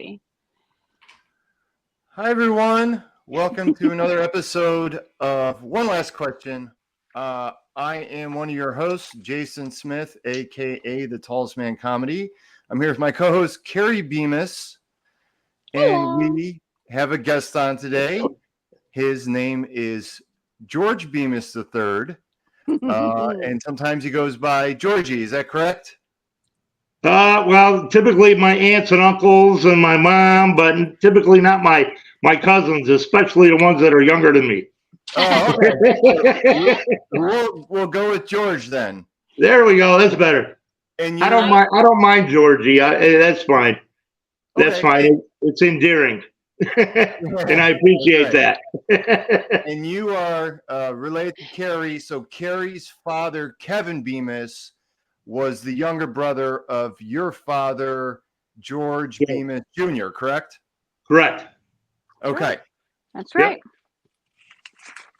Georgie. Hi, everyone. Welcome to another episode of One Last Question. I am one of your hosts, Jason Smith, a.k.a. The Tallest Man Comedy. I'm here with my co-host, Carrie Bemus, and Hello. we have a guest on today. His name is George Bemus III, and sometimes he goes by Georgie. Is that correct? Well, typically my aunts and uncles and my mom, but typically not my cousins, especially the ones that are younger than me. Oh, okay. We'll go with George then. There we go. That's better. And I don't mind Georgie. That's fine. That's fine. It's endearing, and I appreciate that. And you are related to Carrie. So Carrie's father, Kevin Bemus, was the younger brother of your father, George Bemus Jr., correct? Correct. Okay. That's right. Yep.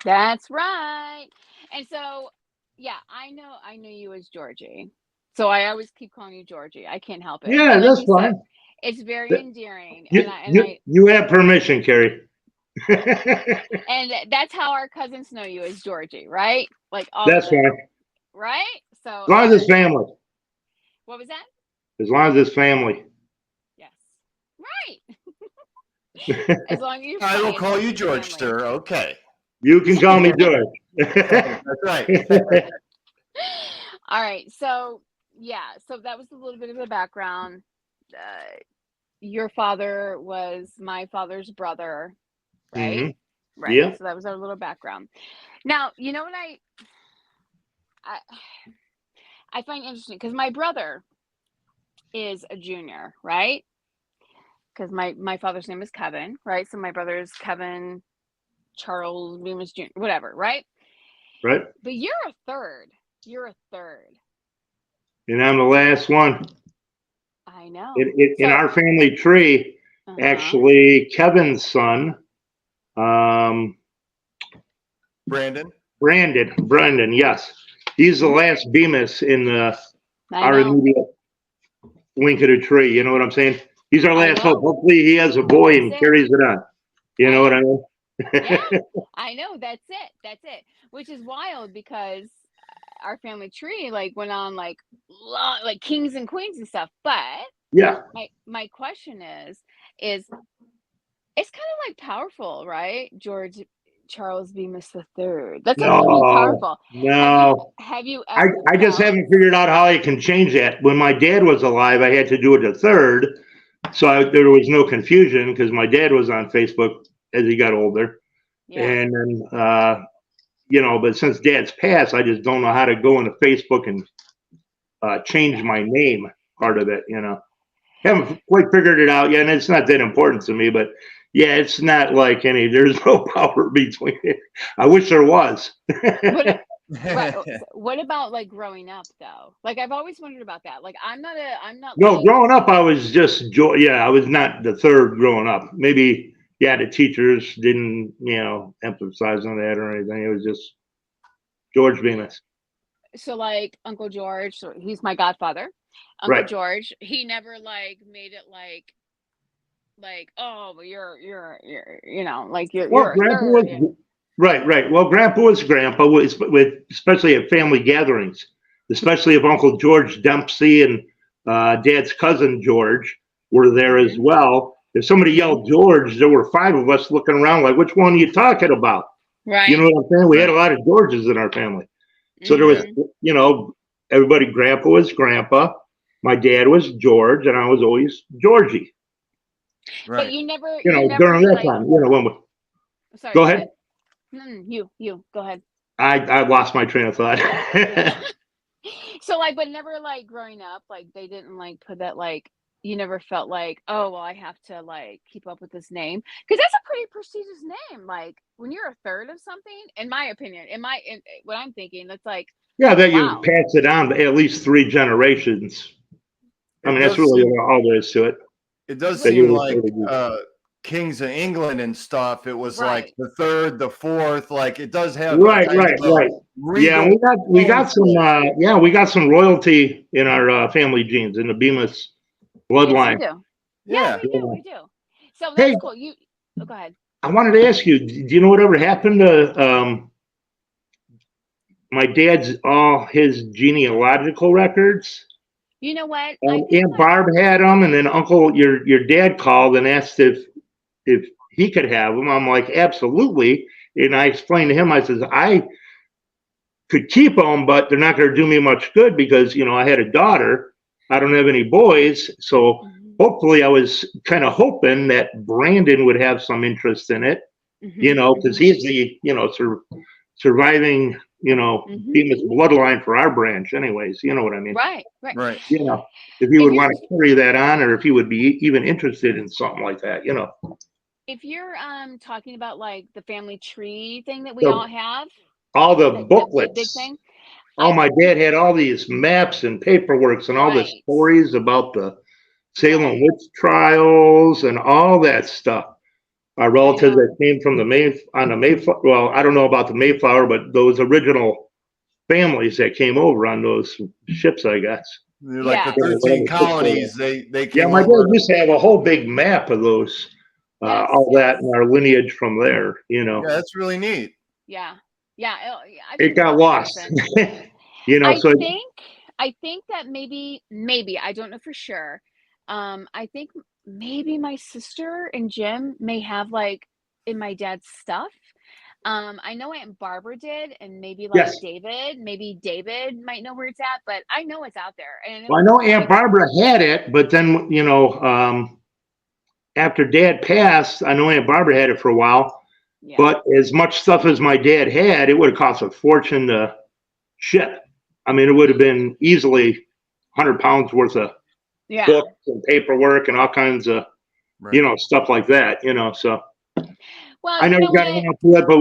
That's right. And so, yeah, I know you as Georgie. So I always keep calling you Georgie. I can't help it. Yeah, like that's fine. Said, it's very endearing. You have permission, Carrie. And that's how our cousins know you as Georgie, right? Like all that's fine. Right? So as long as it's family. What was that? As long as it's family. Yes. Right. As long as you're I will call you George, sir. Okay. You can call me George. That's right. All right. So so that was a little bit of the background. Your father was my father's brother, right? Mm-hmm. Right. Yeah. So that was our little background. Now, you know what I find interesting, because my brother is a junior, right? Because my father's name is Kevin, right? So my brother is Kevin Charles Bemus Jr., whatever, right? Right. But you're a third. And I'm the last one. I know. In our family tree, actually, Kevin's son, Brandon, yes. He's the last Bemus in our immediate link of the tree. You know what I'm saying? He's our last hope. Hopefully he has a boy and carries it on. You know what I mean? Yeah, I know. That's it. Which is wild, because our family tree went on like kings and queens and stuff. But yeah, my question is it's kind of like powerful, right? George Charles Bemus III. That's like really powerful. No. Have you ever I just haven't figured out how I can change that. When my dad was alive, I had to do it a third. So there was no confusion, because my dad was on Facebook as he got older. Yeah. And then, but since dad's passed, I just don't know how to go into Facebook and change my name part of it, Haven't quite figured it out yet, and it's not that important to me, but yeah, it's not like there's no power between it. I wish there was. What about growing up though? I've always wondered about that. No, growing up, I was just I was not the third growing up. Maybe the teachers didn't emphasize on that or anything. It was just George Bemus. So Uncle George, so he's my godfather. Uncle George, he never made it oh, you're Grandpa was, right. Well, Grandpa was Grandpa, with especially at family gatherings, especially if Uncle George Dempsey and Dad's cousin George were there as well. If somebody yelled George, there were 5 of us looking around like, which one are you talking about? Right. You know what I'm saying? We had a lot of Georges in our family. So there was, everybody, Grandpa was Grandpa, my dad was George, and I was always Georgie. Right. But you never, during that time, when we. Sorry. Go ahead. You go ahead. I lost my train of thought. So but never growing up, they didn't put that you never felt oh, well, I have to keep up with this name, because that's a pretty prestigious name. When you're a third of something, in my opinion, what I'm thinking, that's that you pass it on to at least 3 generations. I mean, that's really all there is to it. It does seem like kings of England and stuff. It was the third, the fourth. It does have right. Yeah, we got some royalty in our family genes, in the Bemus bloodline. Yeah. We do. So Hey, that's cool. Go ahead. I wanted to ask you, do you know whatever happened to my dad's all his genealogical records? You know what? I think Aunt Barb had them, and then Uncle your dad called and asked if he could have them. I'm like, absolutely. And I explained to him, I says, I could keep them, but they're not going to do me much good because I had a daughter. I don't have any boys, so hopefully I was kind of hoping that Brandon would have some interest in it. Because he's the surviving Bemus bloodline for our branch, anyways. You know what I mean? Right. Right. If he would want to carry that on, or if he would be even interested in something like that. If you're talking about like the family tree thing that we So, all have, all the the booklets. big thing. Oh, my dad had all these maps and paperworks and all the stories about the Salem witch trials and all that stuff. Our relatives that came from the Mayflower. Well, I don't know about the Mayflower, but those original families that came over on those ships, I guess. Like the 13 colonies, they came my over. dad used to have a whole big map of those, all that and our lineage from there. Yeah, that's really neat. Yeah. It got lost. I think that maybe I don't know for sure. I think maybe my sister and Jim may have like in my dad's stuff. I know Aunt Barbara did, and maybe like maybe David might know where it's at, but I know it's out there. And I know Aunt Barbara had it, but then after Dad passed, I know Aunt Barbara had it for a while. Yeah. But as much stuff as my dad had, it would have cost a fortune to ship. I mean, it would have been easily 100 pounds worth of books and paperwork and all kinds of, stuff like that, so. Well, I never got around to it, but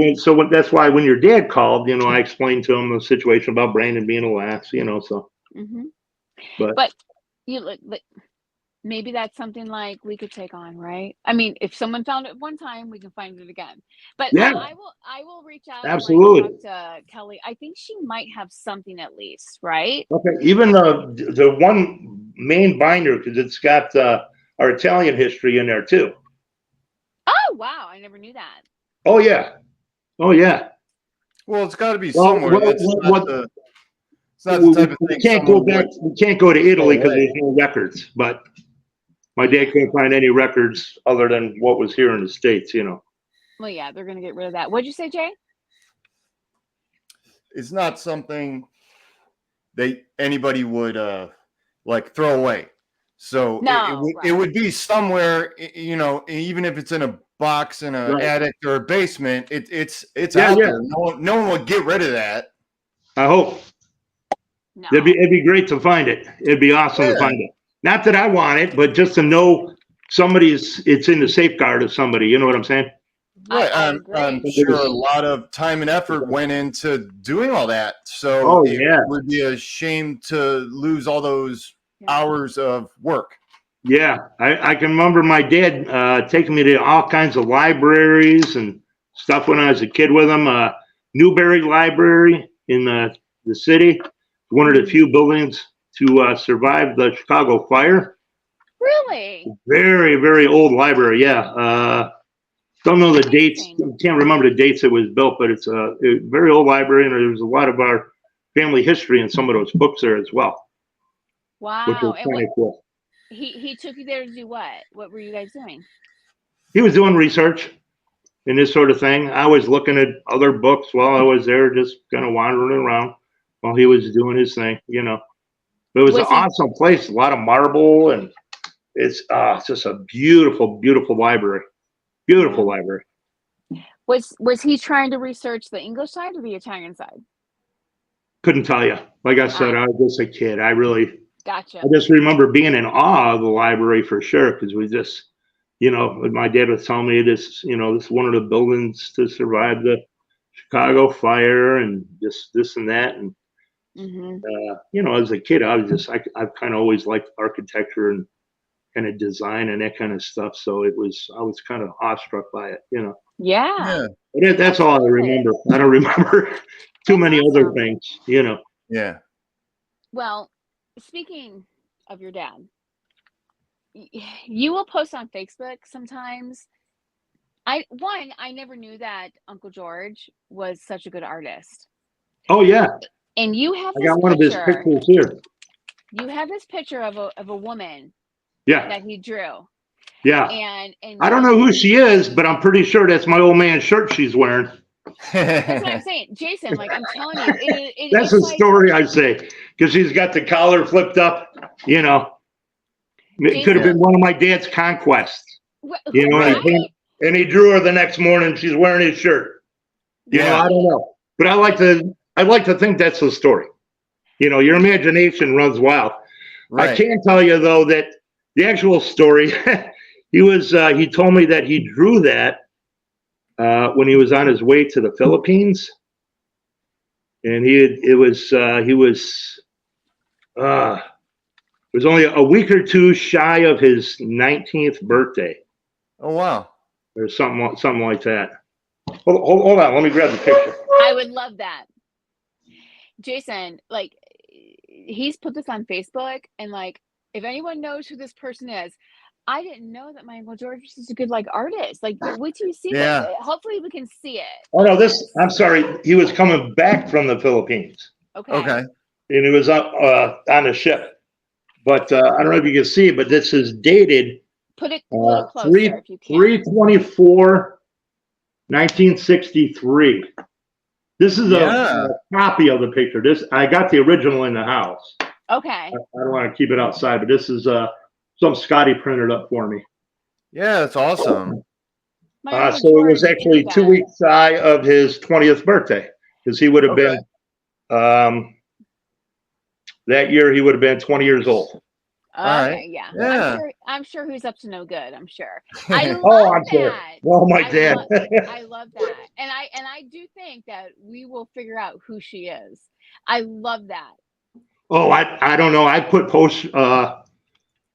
that's why when your dad called, I explained to him the situation about Brandon being a last, so. But maybe that's something like we could take on, right? I mean, if someone found it one time, we can find it again. But I will reach out Absolutely. and talk to Kelly. I think she might have something at least, right? Okay, even the one main binder, because it's got our Italian history in there too. Oh wow, I never knew that. Oh yeah. Well, it's got to be somewhere. It's not the type of thing. We can't go back. We can't go to Italy because there's no records. But my dad couldn't find any records other than what was here in the States. Well, yeah, they're gonna get rid of that. What'd you say, Jay? It's not something anybody would like throw away. So it would be somewhere, even if it's in a box in an attic or a basement, it's out there. No one would get rid of that. I hope. No. It'd be great to find it. It'd be awesome to find it. Not that I want it, but just to know it's in the safeguard of somebody. You know what I'm saying? Right. I'm sure a lot of time and effort went into doing all that. So it would be a shame to lose all those hours of work. Yeah. I can remember my dad taking me to all kinds of libraries and stuff when I was a kid with him. Newberry Library in the city, one of the few buildings to survive the Chicago fire. Really? Very, very old library. Yeah. Don't know the dates. Can't remember the dates it was built, but it's a very old library, and there's a lot of our family history in some of those books there as well. Wow. Which is kind of cool. He took you there to do what? What were you guys doing? He was doing research and this sort of thing. I was looking at other books while I was there, just kind of wandering around while he was doing his thing, But it was an awesome place, a lot of marble, and it's just a beautiful, beautiful library. Beautiful library. Was he trying to research the English side or the Italian side? Couldn't tell you. Like I said, I was just a kid. Gotcha. I just remember being in awe of the library for sure, because we just, my dad was telling me this, this is one of the buildings to survive the Chicago fire and this and that. And, as a kid, I've kind of always liked architecture and kind of design and that kind of stuff. So I was kind of awestruck by it, Yeah. That's all I remember. I don't remember too many other things, Yeah. Well, speaking of your dad, you will post on Facebook sometimes. I never knew that Uncle George was such a good artist. Oh yeah, And you have I this got one of his picture. pictures here. You have this picture of a woman Yeah, that he drew. yeah. And I don't know who she is, but I'm pretty sure that's my old man's shirt she's wearing. that's what I'm saying, Jason. Like I'm telling you, That's it's a like story, I say, because she's got the collar flipped up. You know, it could have Jason. been one of my dad's conquests. You know, Right? and he drew her the next morning. She's wearing his shirt. You know, Yeah. I don't know, but I like to think that's the story. You know, your imagination runs wild. Right. I can tell you though that the actual story, he told me that he drew that when he was on his way to the Philippines, and it was only a week or two shy of his 19th birthday, Oh wow. or something like that. Hold on, let me grab the picture. I would love that. Jason, like he's put this on Facebook, and like if anyone knows who this person is, I didn't know that my Uncle George is a good like artist. Like wait till you see Yeah. that. Hopefully we can see it. Oh no, I'm sorry. He was coming back from the Philippines, Okay. and he was up on a ship. But I don't know if you can see it, but this is dated Put it a little closer if you can. 3/24, 1963. This is a copy of the picture. I got the original in the house. Okay. I don't want to keep it outside, but this is some Scotty printed up for me. Yeah, that's awesome. So it was actually 2 weeks shy of his 20th birthday, because he would have been that year. He would have been 20 years old. Okay, yeah. Yeah. I'm sure who's up to no good. I'm sure. I love I'm that. sure. Well, my dad. I love that, and I do think that we will figure out who she is. I love that. Oh, I don't know. I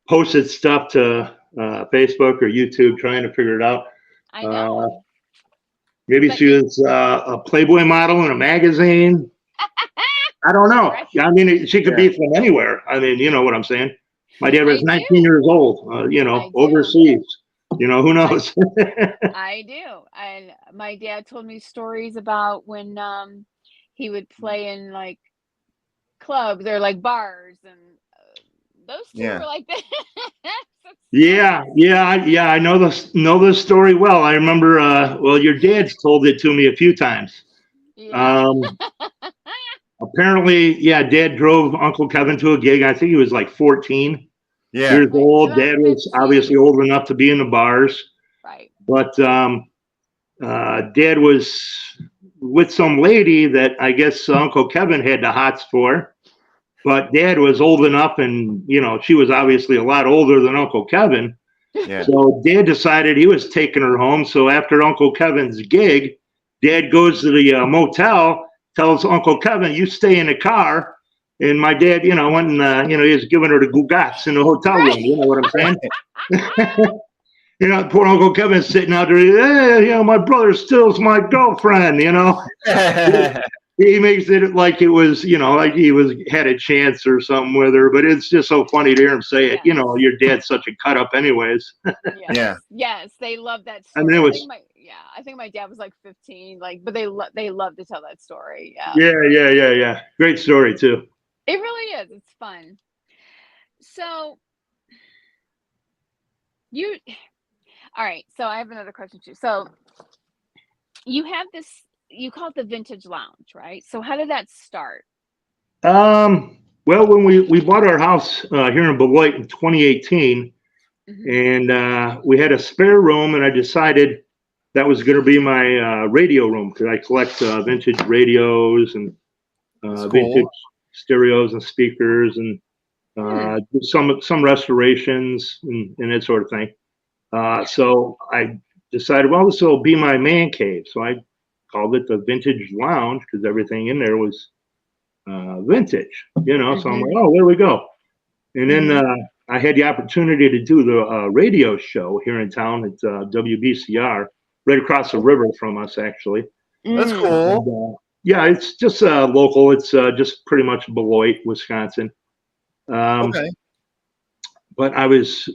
posted stuff to Facebook or YouTube trying to figure it out. I know. Maybe she was a Playboy model in a magazine. I don't know. I mean, she could be from anywhere. I mean, you know what I'm saying? My dad was 19 years old, you know, overseas. You know, who knows? I do. And my dad told me stories about when he would play in like clubs or like bars, and those two were like that. Yeah. I know this story well. I remember. Well, your dad's told it to me a few times. Yeah. Apparently, Dad drove Uncle Kevin to a gig. I think he was like 14 years old. Dad was obviously old enough to be in the bars. Right. But Dad was with some lady that I guess Uncle Kevin had the hots for. But Dad was old enough, and you know, she was obviously a lot older than Uncle Kevin. Yeah. So Dad decided he was taking her home. So after Uncle Kevin's gig, Dad goes to the motel, tells Uncle Kevin, "You stay in the car." And my dad, you know, went and he was giving her the gugats in the hotel room. You know what I'm saying? You know, poor Uncle Kevin's sitting out there. Hey, you know, my brother steals my girlfriend. You know. He makes it like it was, you know, like he had a chance or something with her, but it's just so funny to hear him say it. You know, your dad's such a cut up, anyways. Yes, they love that story. I mean, it was. I think my dad was like 15, like, but they love to tell that story. Yeah. Great story too. It really is. It's fun. So all right. So I have another question too. So you have this. You call it the Vintage Lounge, right? So how did that start? Well, when we bought our house here in Beloit in 2018, and we had a spare room, and I decided that was going to be my radio room, because I collect vintage radios and vintage stereos and speakers, and some restorations and that sort of thing. So I decided, well, this will be my man cave. So I called it the Vintage Lounge, because everything in there was vintage, you know. So I'm like, oh, there we go. And then I had the opportunity to do the radio show here in town at WBCR, right across the river from us, actually. That's cool. And, yeah, it's just local. It's just pretty much Beloit, Wisconsin. But but I was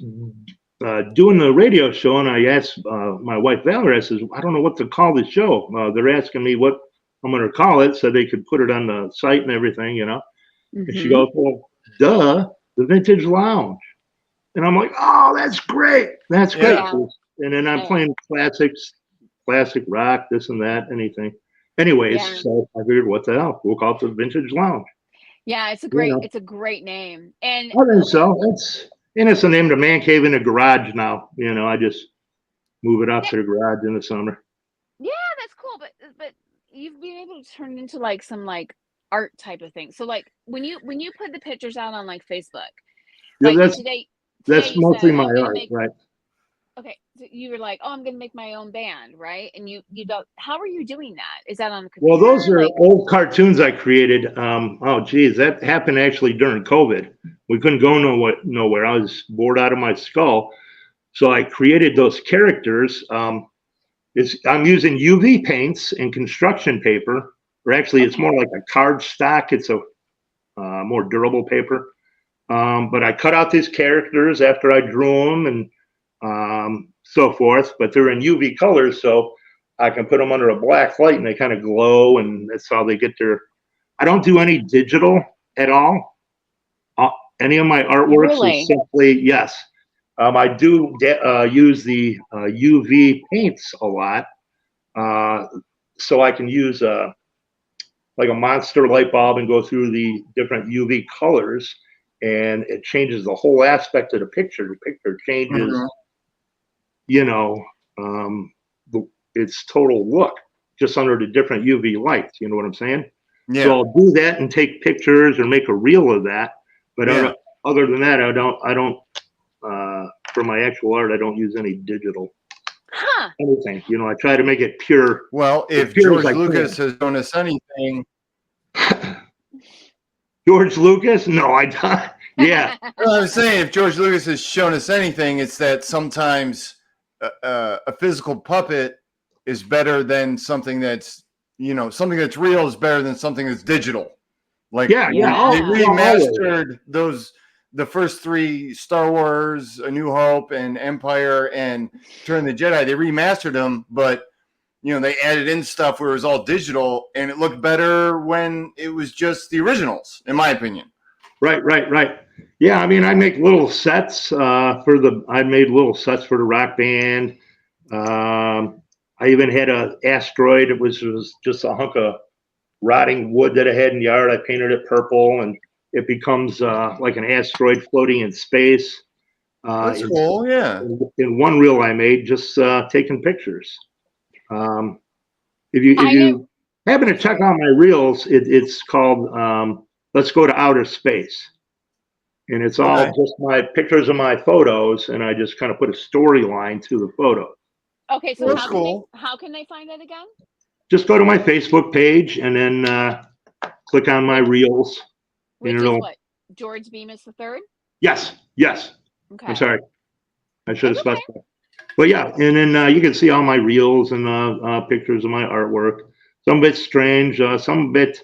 doing the radio show, and I asked my wife Valerie. I says, I don't know what to call the show. They're asking me what I'm going to call it, so they could put it on the site and everything, you know. And she goes, well, duh, the Vintage Lounge. And I'm like, oh, that's great. That's great. Yeah. And then I'm playing classics, classic rock, this and that, anything. Anyways, so I figured, what the hell? We'll call it the Vintage Lounge. Yeah, it's a great name. And I think so. It's the name of the man cave in the garage now. You know, I just move it out to the garage in the summer. Yeah, that's cool. But you've been able to turn it into like some like art type of thing. So like when you put the pictures out on like Facebook, Yeah, like that's mostly my art, right? Okay, so you were like, oh, I'm gonna make my own band, right? And you don't. How are you doing that? Is that on the computer? Well, those are old cartoons I created. Oh, geez, that happened actually during COVID. We couldn't go nowhere. I was bored out of my skull, so I created those characters. I'm using UV paints and construction paper, or actually, it's more like a card stock. It's a more durable paper. But I cut out these characters after I drew them and so forth. But they're in UV colors, so I can put them under a black light and they kind of glow, and that's how they get their. I don't do any digital at all. Any of my artworks is simply yes. I do use the UV paints a lot, so I can use like a monster light bulb and go through the different UV colors, and it changes the whole aspect of the picture. The picture changes, you know, its total look just under the different UV lights. You know what I'm saying? Yeah. So I'll do that and take pictures or make a reel of that. But other than that, I don't. For my actual art, I don't use any digital anything. You know, I try to make it pure. Well, if George Lucas has shown us anything, George Lucas? No, I don't. Yeah. Well, I was saying, if George Lucas has shown us anything, it's that sometimes a physical puppet is better than something that's, you know, something that's real is better than something that's digital. Like, they remastered the first three Star Wars, A New Hope, and Empire, and Return of the Jedi. They remastered them, but you know, they added in stuff where it was all digital, and it looked better when it was just the originals, in my opinion. Right. Yeah, I mean, I make little sets I made little sets for the rock band. I even had an asteroid. It was just a hunk of rotting wood that I had in the yard. I painted it purple, and it becomes like an asteroid floating in space. That's cool, yeah. In one reel I made, just taking pictures. If you happen to check out my reels, it's called Let's Go to Outer Space. And it's all just my pictures of my photos, and I just kind of put a storyline to the photo. Okay, so how can they find it again? Just go to my Facebook page and then click on my reels. Which is what? George Bemus III? Yes. Okay. I'm sorry. I should have specified. But yeah, and then you can see all my reels and pictures of my artwork. Some of it's strange, some of it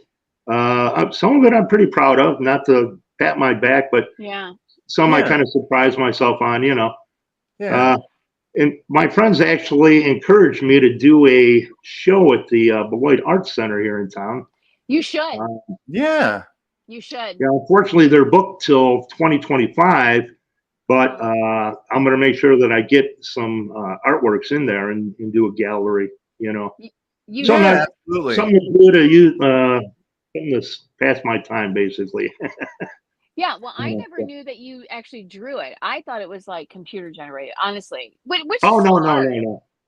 I'm pretty proud of. Not to pat my back, but some I kind of surprised myself on, you know. Yeah. And my friends actually encouraged me to do a show at the Beloit Arts Center here in town. You should. You should. Yeah, unfortunately, they're booked till 2025, but I'm going to make sure that I get some artworks in there and do a gallery, you know. Absolutely. Something to do to use, something to pass my time, basically. Yeah, well, I never knew that you actually drew it. I thought it was like computer generated, honestly. Which no.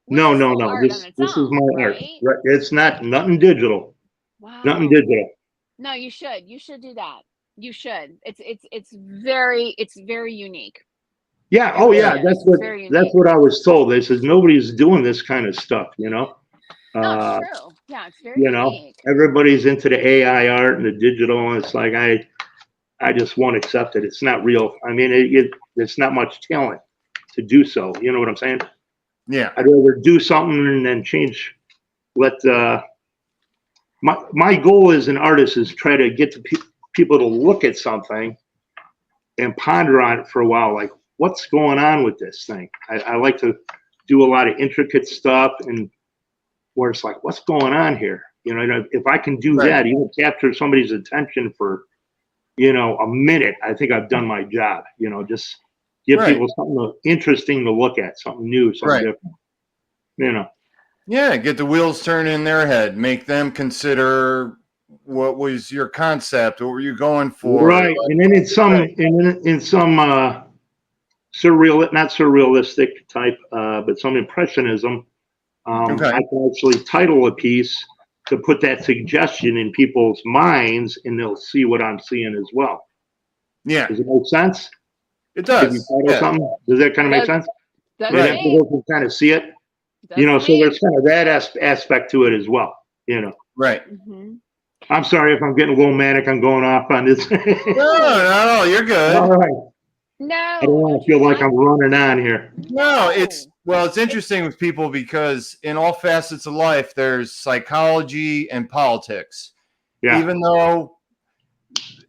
No. This is my art. Right? It's nothing digital. Wow. Nothing digital. No, you should. You should do that. You should. It's very unique. Yeah. That's what I was told. They says nobody's doing this kind of stuff, you know. No, it's true. Yeah, it's very unique. Everybody's into the AI art and the digital, and it's like I just won't accept it. It's not real. I mean, it's not much talent to do so. You know what I'm saying? Yeah. I'd rather do something and then change. My goal as an artist is try to get people to look at something and ponder on it for a while. Like, what's going on with this thing? I like to do a lot of intricate stuff, and where it's like, what's going on here? If I can do that, even capture somebody's attention for, a minute, I think I've done my job. Just give people something interesting to look at, something new, something different. Yeah, get the wheels turning in their head, make them consider what was your concept, what were you going for, right? And then in some not surrealistic type, but some impressionism, I can actually title a piece to put that suggestion in people's minds, and they'll see what I'm seeing as well. Yeah, does it make sense? It does. If you title something, does that kind of make sense? Does They can kind of see it. So there's kind of that aspect to it as well. Right. Mm-hmm. I'm sorry if I'm getting a little manic. I'm going off on this. No, you're good. All right. No, I don't want to feel like I'm running on here. No, it's interesting with people because in all facets of life, there's psychology and politics. Yeah. Even though,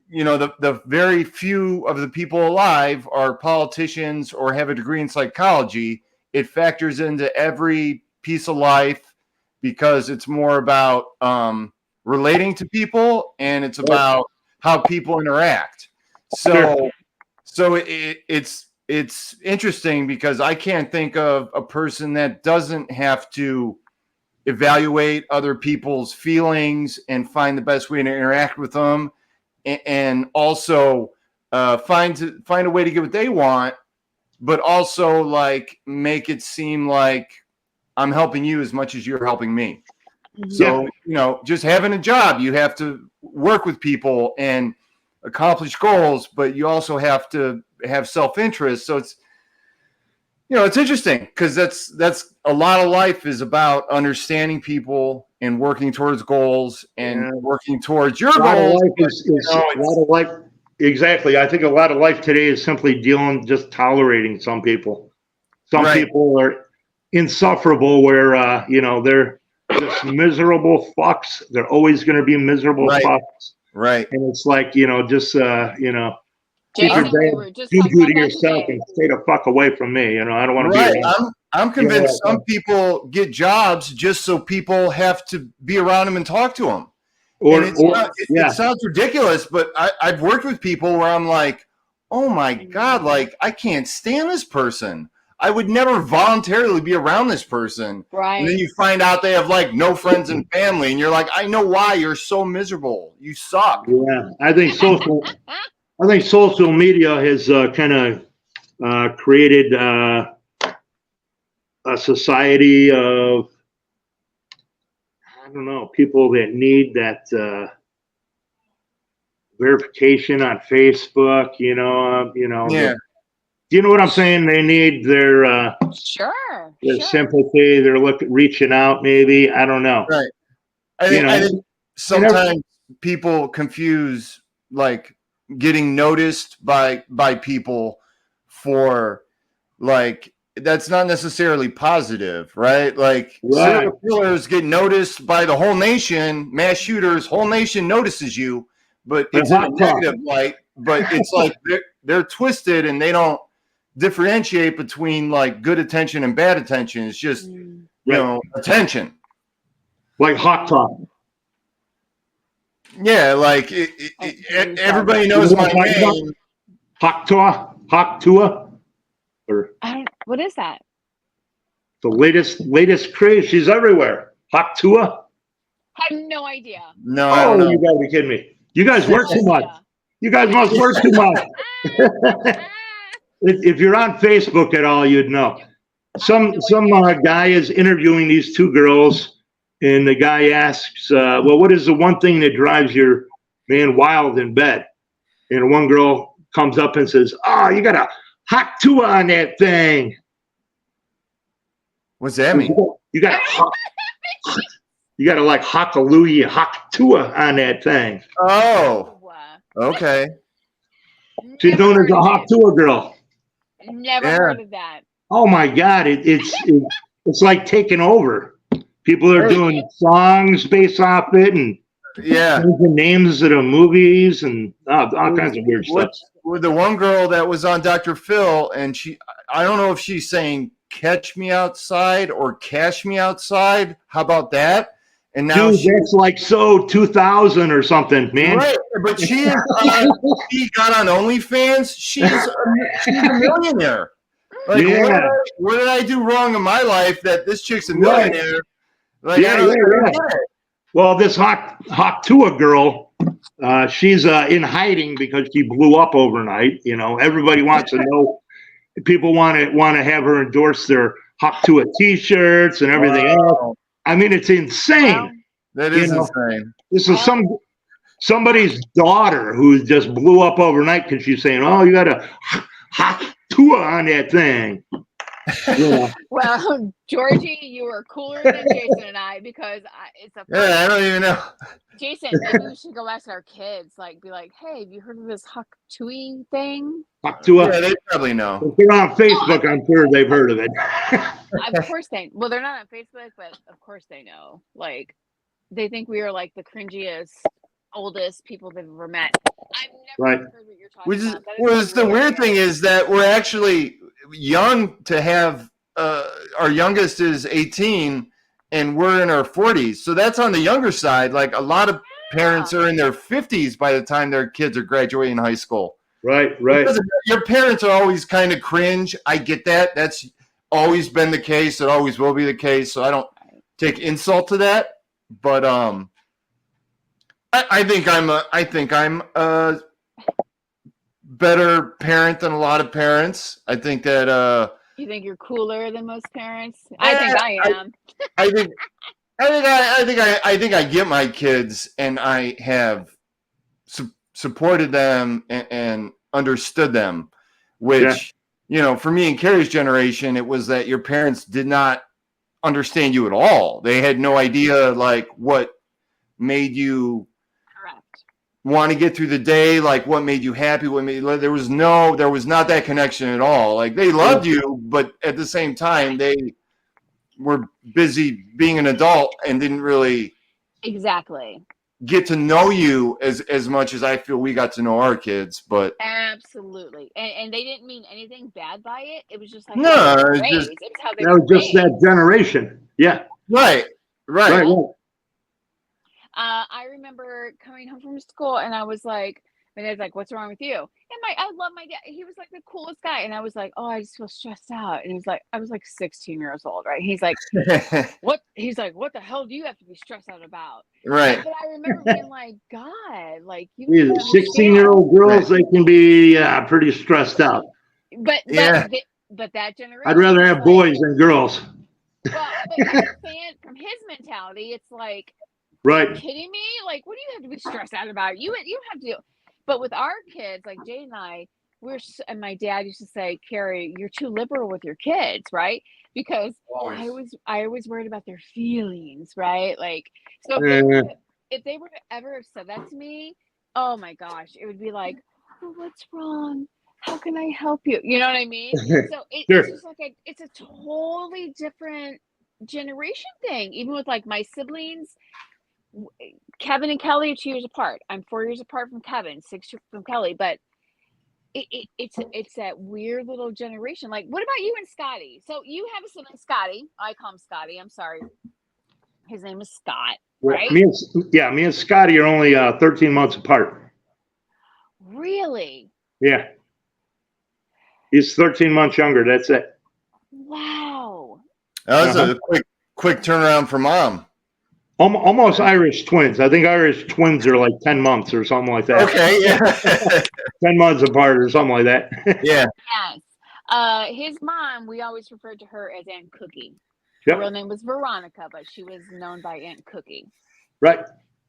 the very few of the people alive are politicians or have a degree in psychology, it factors into every piece of life because it's more about relating to people, and it's about how people interact. So it's interesting because I can't think of a person that doesn't have to evaluate other people's feelings and find the best way to interact with them, and also find a way to get what they want, but also like make it seem like I'm helping you as much as you're helping me. So, just having a job, you have to work with people and accomplish goals, but you also have to have self-interest. So it's, it's interesting because that's a lot of life is about understanding people and working towards goals and working towards your goals. A lot of life. Exactly. I think a lot of life today is simply just tolerating some people. Some people are insufferable where, they're just miserable fucks. They're always going to be miserable fucks. Right. And it's like, keep your Jason, to yourself and stay the fuck away from me. I don't want to be around. I'm convinced some people get jobs just so people have to be around them and talk to them. It sounds ridiculous, but I've worked with people where I'm like, oh my God, like I can't stand this person. I would never voluntarily be around this person. Right. And then you find out they have like no friends and family, and you're like, I know why you're so miserable. You suck. Yeah, I think social media has kind of created a society of, I don't know, people that need that verification on Facebook. Yeah. Do you know what I'm saying? They need their sympathy. They're reaching out. Maybe, I don't know. Right. I think sometimes people confuse like getting noticed by people for like that's not necessarily positive, right? Like serial killers get noticed by the whole nation. Mass shooters, whole nation notices you, but it's in a negative light. But it's like they're twisted and they don't differentiate between like good attention and bad attention. It's just attention, like hot talk. Yeah, like everybody knows my name. Hot Tua, or what is that? The latest craze. She's everywhere. Hot Tua. I have no idea. No, I don't know. You gotta be kidding me. You guys work too much. You guys must work too much. If you're on Facebook at all, you'd know. Some guy is interviewing these two girls, and the guy asks, well, what is the one thing that drives your man wild in bed? And one girl comes up and says, oh, you got a hot Tua on that thing. What's that mean? You got to like hallelujah, hot Tua on that thing. Oh, okay. She's known as a hot Tua girl. Never heard of that. Oh my God, it's like taking over. People are doing songs based off it, and changing names of the movies and all kinds of weird stuff. with the one girl that was on Dr. Phil, and I don't know if she's saying "catch me outside" or "cash me outside." How about that? And now Dude, that's like so 2000 or something, man. right, but she got on OnlyFans. She's a millionaire. Like, Yeah. what did I do wrong in my life that this chick's a Right. millionaire? Like, Yeah, I don't yeah. get it. Well, this Hawk Tua girl, she's in hiding because she blew up overnight. You know, everybody wants to know. People want to have her endorse their Hawk Tua T-shirts and everything else. I mean, it's insane. That is insane. This is somebody's daughter who just blew up overnight because she's saying, "Oh, you got a Hawk Tua on that thing." Yeah. Well, Georgie, you were cooler than Jason and I because it's a. Yeah, I don't even know. Jason, maybe we should go ask our kids. Like, be like, "Hey, have you heard of this Hawk Tui thing?" Hawk Tua. Yeah, they probably know. If they're on Facebook, I'm sure they've heard of it. Of course they. Well, they're not on Facebook, but of course they know. Like, they think we are like the cringiest, oldest people they've ever met. I've never heard what you're talking about. Was the weird thing is that we're actually young to have. Our youngest is 18, and we're in our 40s. So that's on the younger side. Like a lot of parents are in their 50s by the time their kids are graduating high school. Right. Because your parents are always kind of cringe. I get that. That's always been the case. It always will be the case. So I don't take insult to that. But I think I'm a better parent than a lot of parents. I think that you think you're cooler than most parents? I think I am. I think I get my kids, and I have supported them and understood them. Which for me and Carrie's generation, it was that your parents did not understand you at all. They had no idea like what made you want to get through the day, like what made you happy, there was not that connection at all. Like they loved you, but at the same time they were busy being an adult and didn't really get to know you as much as I feel we got to know our kids. But absolutely, and they didn't mean anything bad by it. It was just like that was just that generation. Yeah, right. I remember coming home from school and I was like, my dad's like, "What's wrong with you?" And I love my dad. He was like the coolest guy. And I was like, "Oh, I just feel stressed out." And he's like, I was like 16 years old, right? He's like, "What?" He's like, "What the hell do you have to be stressed out about?" Right. But I remember being like, God, like you 16-year-old girls, they can be pretty stressed out. But that generation, I'd rather have boys than girls. Well, but I'm saying from his mentality, it's like, right? Are you kidding me? Like, what do you have to be stressed out about? You have to. But with our kids, like Jay and I, and my dad used to say, "Carrie, you're too liberal with your kids, right?" Because I always worried about their feelings, right? Like, so if they were to ever have said that to me, oh my gosh, it would be like, "Well, what's wrong? How can I help you?" You know what I mean? So it's just like it's a totally different generation thing. Even with like my siblings, Kevin and Kelly are 2 years apart. I'm 4 years apart from Kevin, 6 years from Kelly. But it's that weird little generation. Like, what about you and Scotty? So you have a sibling, Scotty. I call him Scotty. I'm sorry. His name is Scott, right? Me and Scotty are only 13 months apart. Really? Yeah. He's 13 months younger. That's it. Wow. That was a quick turnaround for mom. Almost Irish twins. I think Irish twins are like 10 months or something like that. Okay, yeah. 10 months apart or something like that. Yeah. Yes. His mom, we always referred to her as Aunt Cookie. Yep. Her real name was Veronica, but she was known by Aunt Cookie. Right.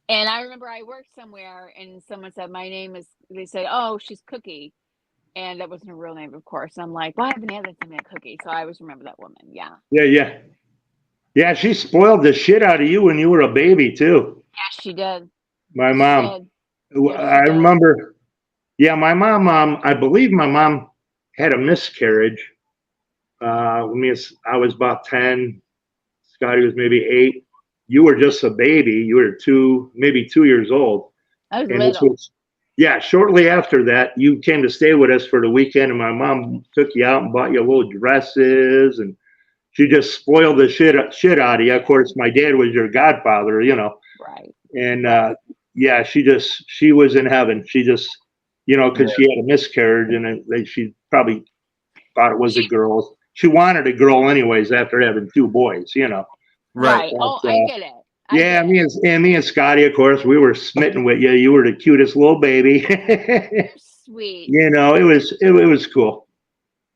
And I remember I worked somewhere and someone said, they said, "Oh, she's Cookie." And that wasn't her real name, of course. And I'm like, well, I haven't had that name, Aunt Cookie. So I always remember that woman. Yeah. Yeah. Yeah, she spoiled the shit out of you when you were a baby, too. Yeah, she did. My mom. I remember. Yeah, my mom, I believe my mom had a miscarriage. I was about 10. Scotty was maybe 8. You were just a baby. You were maybe 2 years old. I was little. Yeah, shortly after that, you came to stay with us for the weekend, and my mom took you out and bought you little dresses, and she just spoiled the shit out of you. Of course, my dad was your godfather, you know, Right. and Right. yeah, she was in heaven. She just, you know, because Yeah. she had a miscarriage, and she probably thought it was a She girl. She wanted a girl anyways after having two boys, you know. Right. right. Oh, But, I get it. I yeah, get it. me and Scotty, of course, we were smitten with you. You were the cutest little baby. You're sweet. You know, it was cool.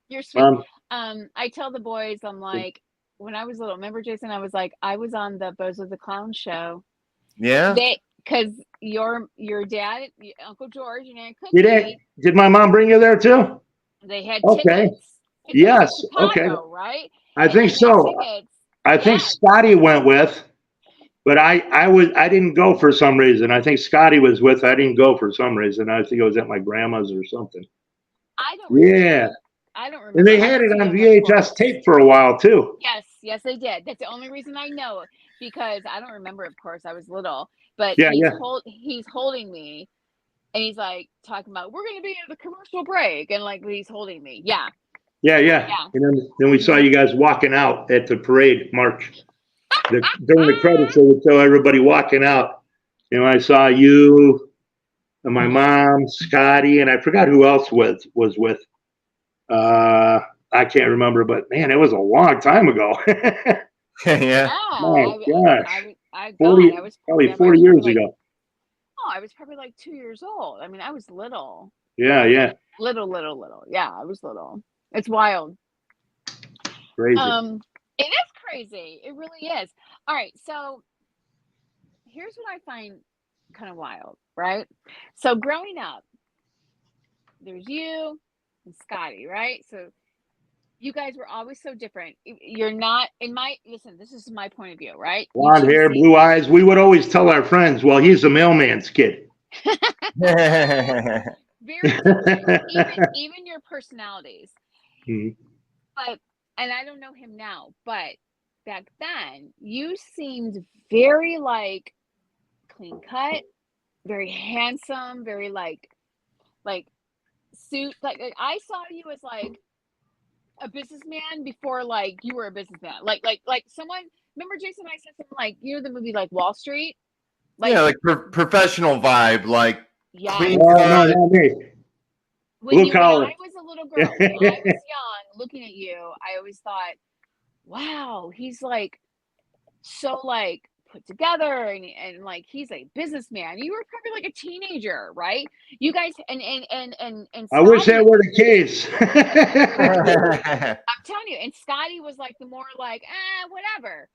You're sweet. Um, I tell the boys, I'm like, when I was little, remember Jason, I was like, I was on the Bozo the Clown show. Yeah. Because your dad, Uncle George, and Aunt did Cookie, did my mom bring you there too? they had Okay. tickets to Yes. Okay. Chicago, right? I And think they had so. tickets. I think Yes. Scotty went with, but I didn't go for some reason. I think Scotty was with. I didn't go for some reason. I think I was at my grandma's or something. I don't Yeah. remember. I don't And remember. they I had was it too on young, of VHS course. tape for a while too. Yes, they did. That's the only reason I know because I don't remember, of course, I was little, but Yeah, yeah, he's holding me and he's like talking about we're gonna be at the commercial break and like he's holding me. Yeah. yeah, yeah. Yeah. And then we saw you guys walking out at the parade march. During the credits, they would show everybody walking out. And I saw you and my mom, Scotty, and I forgot who else was with. I can't remember, but man, it was a long time ago. Yeah. Yeah. My gosh, God, I was probably remember I 40 was probably years like ago. oh, I was probably like 2 years old. I mean, I was little. Yeah, yeah, Little. Yeah, I was little. It's wild. crazy. It is crazy. It really is. All right, so here's what I find kind of wild, right? So growing up, there's you and Scotty, right? So you guys were always so different. You're not in my listen, this is my point of view, right? You Blonde two hair, see blue eyes. We would always tell our friends, well, he's the mailman's kid. very different. Even your personalities. Mhm. But and I don't know him now, but back then you seemed very like clean cut, very handsome, very like suit like I saw you as like a businessman before like you were a businessman. Like someone remember Jason and I said something like you know the movie like Wall Street? Yeah, Like like professional vibe, like yes. clean Oh, no, cut. not me. Blue When collar. I was a little girl, when I was young looking at you, I always thought, wow, he's like so like put together and like he's a businessman. You were probably like a teenager, right? You guys and I wish that Scotty, were the case. I'm telling you, and Scotty was like the more like, whatever.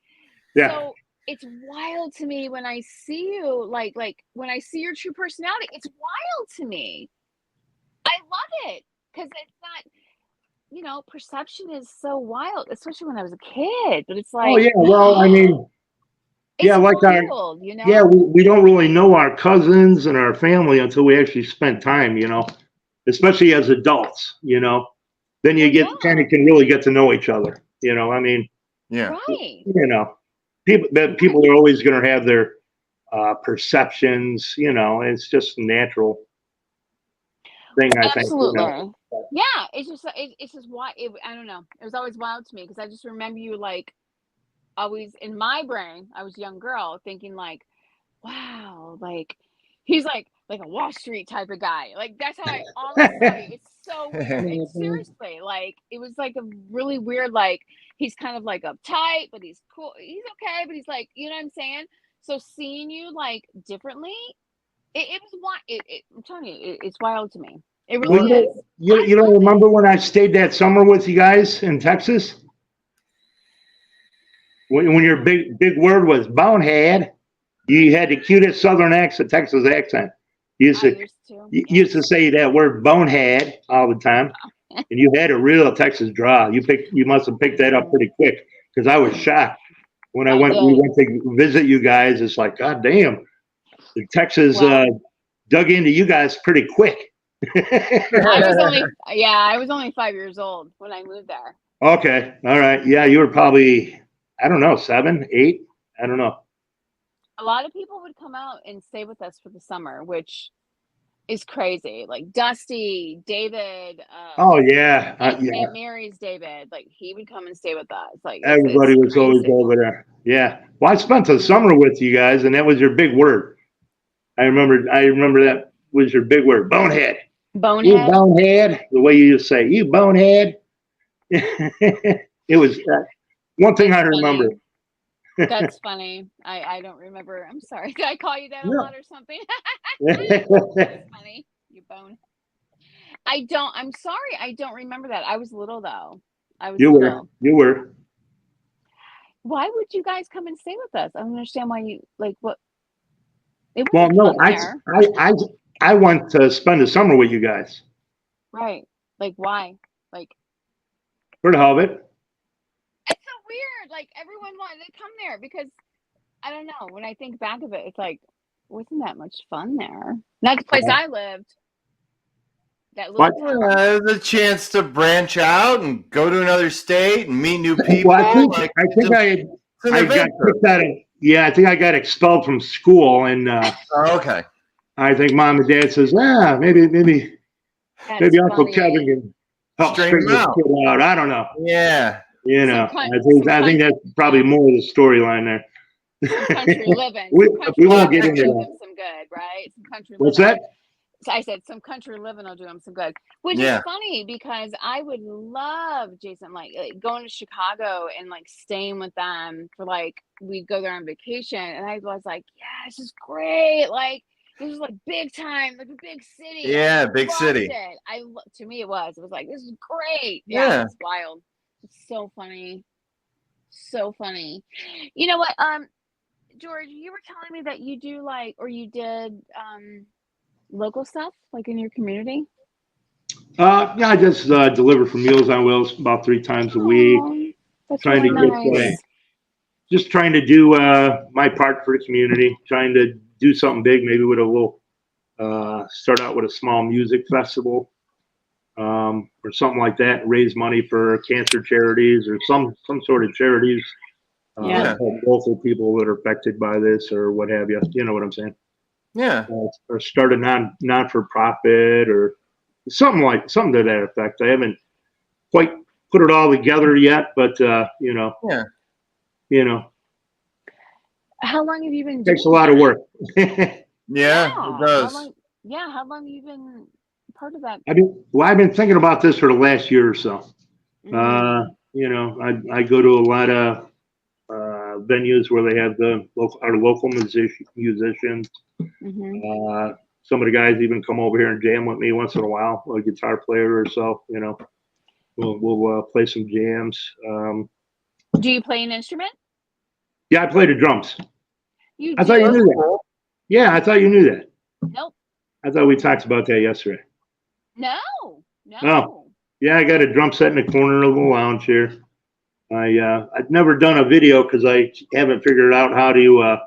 Yeah. So it's wild to me when I see you, like when I see your true personality, it's wild to me. I love it because it's not, you know, perception is so wild, especially when I was a kid. But it's Oh, like, yeah. Well, I mean, yeah, it's wild, you yeah, know? we don't really know our cousins and our family until we actually spend time, you know, especially as adults, you know. Then you Well, get kind yeah, of can really get to know each other, you know. I mean, Yeah. right. you know, people are always going to have their perceptions, you know. It's just a natural thing, I think, you know. Absolutely. Yeah, it's just why I don't know. It was always wild to me because I just remember you like always in my brain. I was a young girl thinking like, wow, like he's like a Wall Street type of guy. Like that's how I always saw you. It's so weird. And seriously, like it was like a really weird like he's kind of like uptight, but he's cool. He's okay, but he's like, you know what I'm saying? So seeing you like differently, it was wild. I'm telling you, it's wild to me. It Well, really is. I you don't love remember it. when I stayed that summer with you guys in Texas? When your big word was bonehead, you had the cutest Southern accent, Texas accent. You used I to used to, you yes. used to say that word bonehead all the time, and you had a real Texas draw. You must have picked that up pretty quick because I was shocked when I we did. went to visit you guys. It's like, God damn, the Texas Well, dug into you guys pretty quick. I was only 5 years old when I moved there. Okay, all right, yeah, you were probably, I don't know, 7, 8, I don't know. A lot of people would come out and stay with us for the summer, which is crazy. Like Dusty, David, Oh yeah, Aunt Mary's David, like he would come and stay with us. Like everybody it's was always crazy. over there. Yeah. Well, I spent the summer with you guys, and that was your big word. I remember that was your big word, bonehead. You Bonehead. bonehead. The way you used to say, you bonehead. It was one thing I remember. That's funny. I don't remember. I'm sorry. Did I call you that a No. lot or something? That's funny. You bone. I'm sorry. I don't remember that. I was little though. I was You little. were. Why would you guys come and stay with us? I don't understand why you like what. It Well, wasn't no, fun there, I went to spend the summer with you guys. right? Like why? Like For the hell of it. it's so weird. Like everyone wanted to come there because I don't know. When I think back of it, it's like wasn't that much fun there? Not the place I lived. That little What? town. The chance to branch out and go to another state and meet new people. Well, Like, I think it's an I got adventure. kicked out of. Yeah, I think I got expelled from school, and Oh, okay. I think mom and dad says, maybe That's Uncle funny. Kevin can help Straighten straighten this out. kid out. I don't know. Yeah. You know, I think that's probably more of the storyline there. Some country living. we Country won't living get will into do that. them some good, right? Some country What's living. that? So I said some country living will do them some good, which Yeah. is funny because I would love Jason like going to Chicago and like staying with them for like we'd go there on vacation, and I was like, yeah, this is great. Like this is like big time, like a big city. Yeah, I big loved city. it. To me it was like this is great. Yeah. It's wild. It's so funny, so funny. You know what? George, you were telling me that you do like, or you did local stuff like in your community. Yeah, I just deliver for Meals on Wheels about 3 times a week. Oh, that's Trying to really get, nice. just trying to do my part for the community. Trying to do something big, maybe with a little. Start out with a small music festival, or something like that. Raise money for cancer charities or some sort of charities. Yeah. Help local people that are affected by this or what have you. You know what I'm saying? Yeah. Or start a non for profit or something to that effect. I haven't quite put it all together yet, but Yeah. you know, How long have you been takes a doing lot of that? work. Yeah, it How does. long? Yeah, how long have you been part of that? I've been thinking about this for the last year or so. Mm. I go to a lot of venues where they have our local musicians. Mm-hmm. Some of the guys even come over here and jam with me once in a while, a guitar player or so. We'll play some jams. Do you play an instrument? Yeah, I play the drums. You I thought you do? knew that. Yeah, I thought you knew that. Nope. I thought we talked about that yesterday. No. Oh, yeah, I got a drum set in the corner of the lounge here. I've never done a video because I haven't figured out how to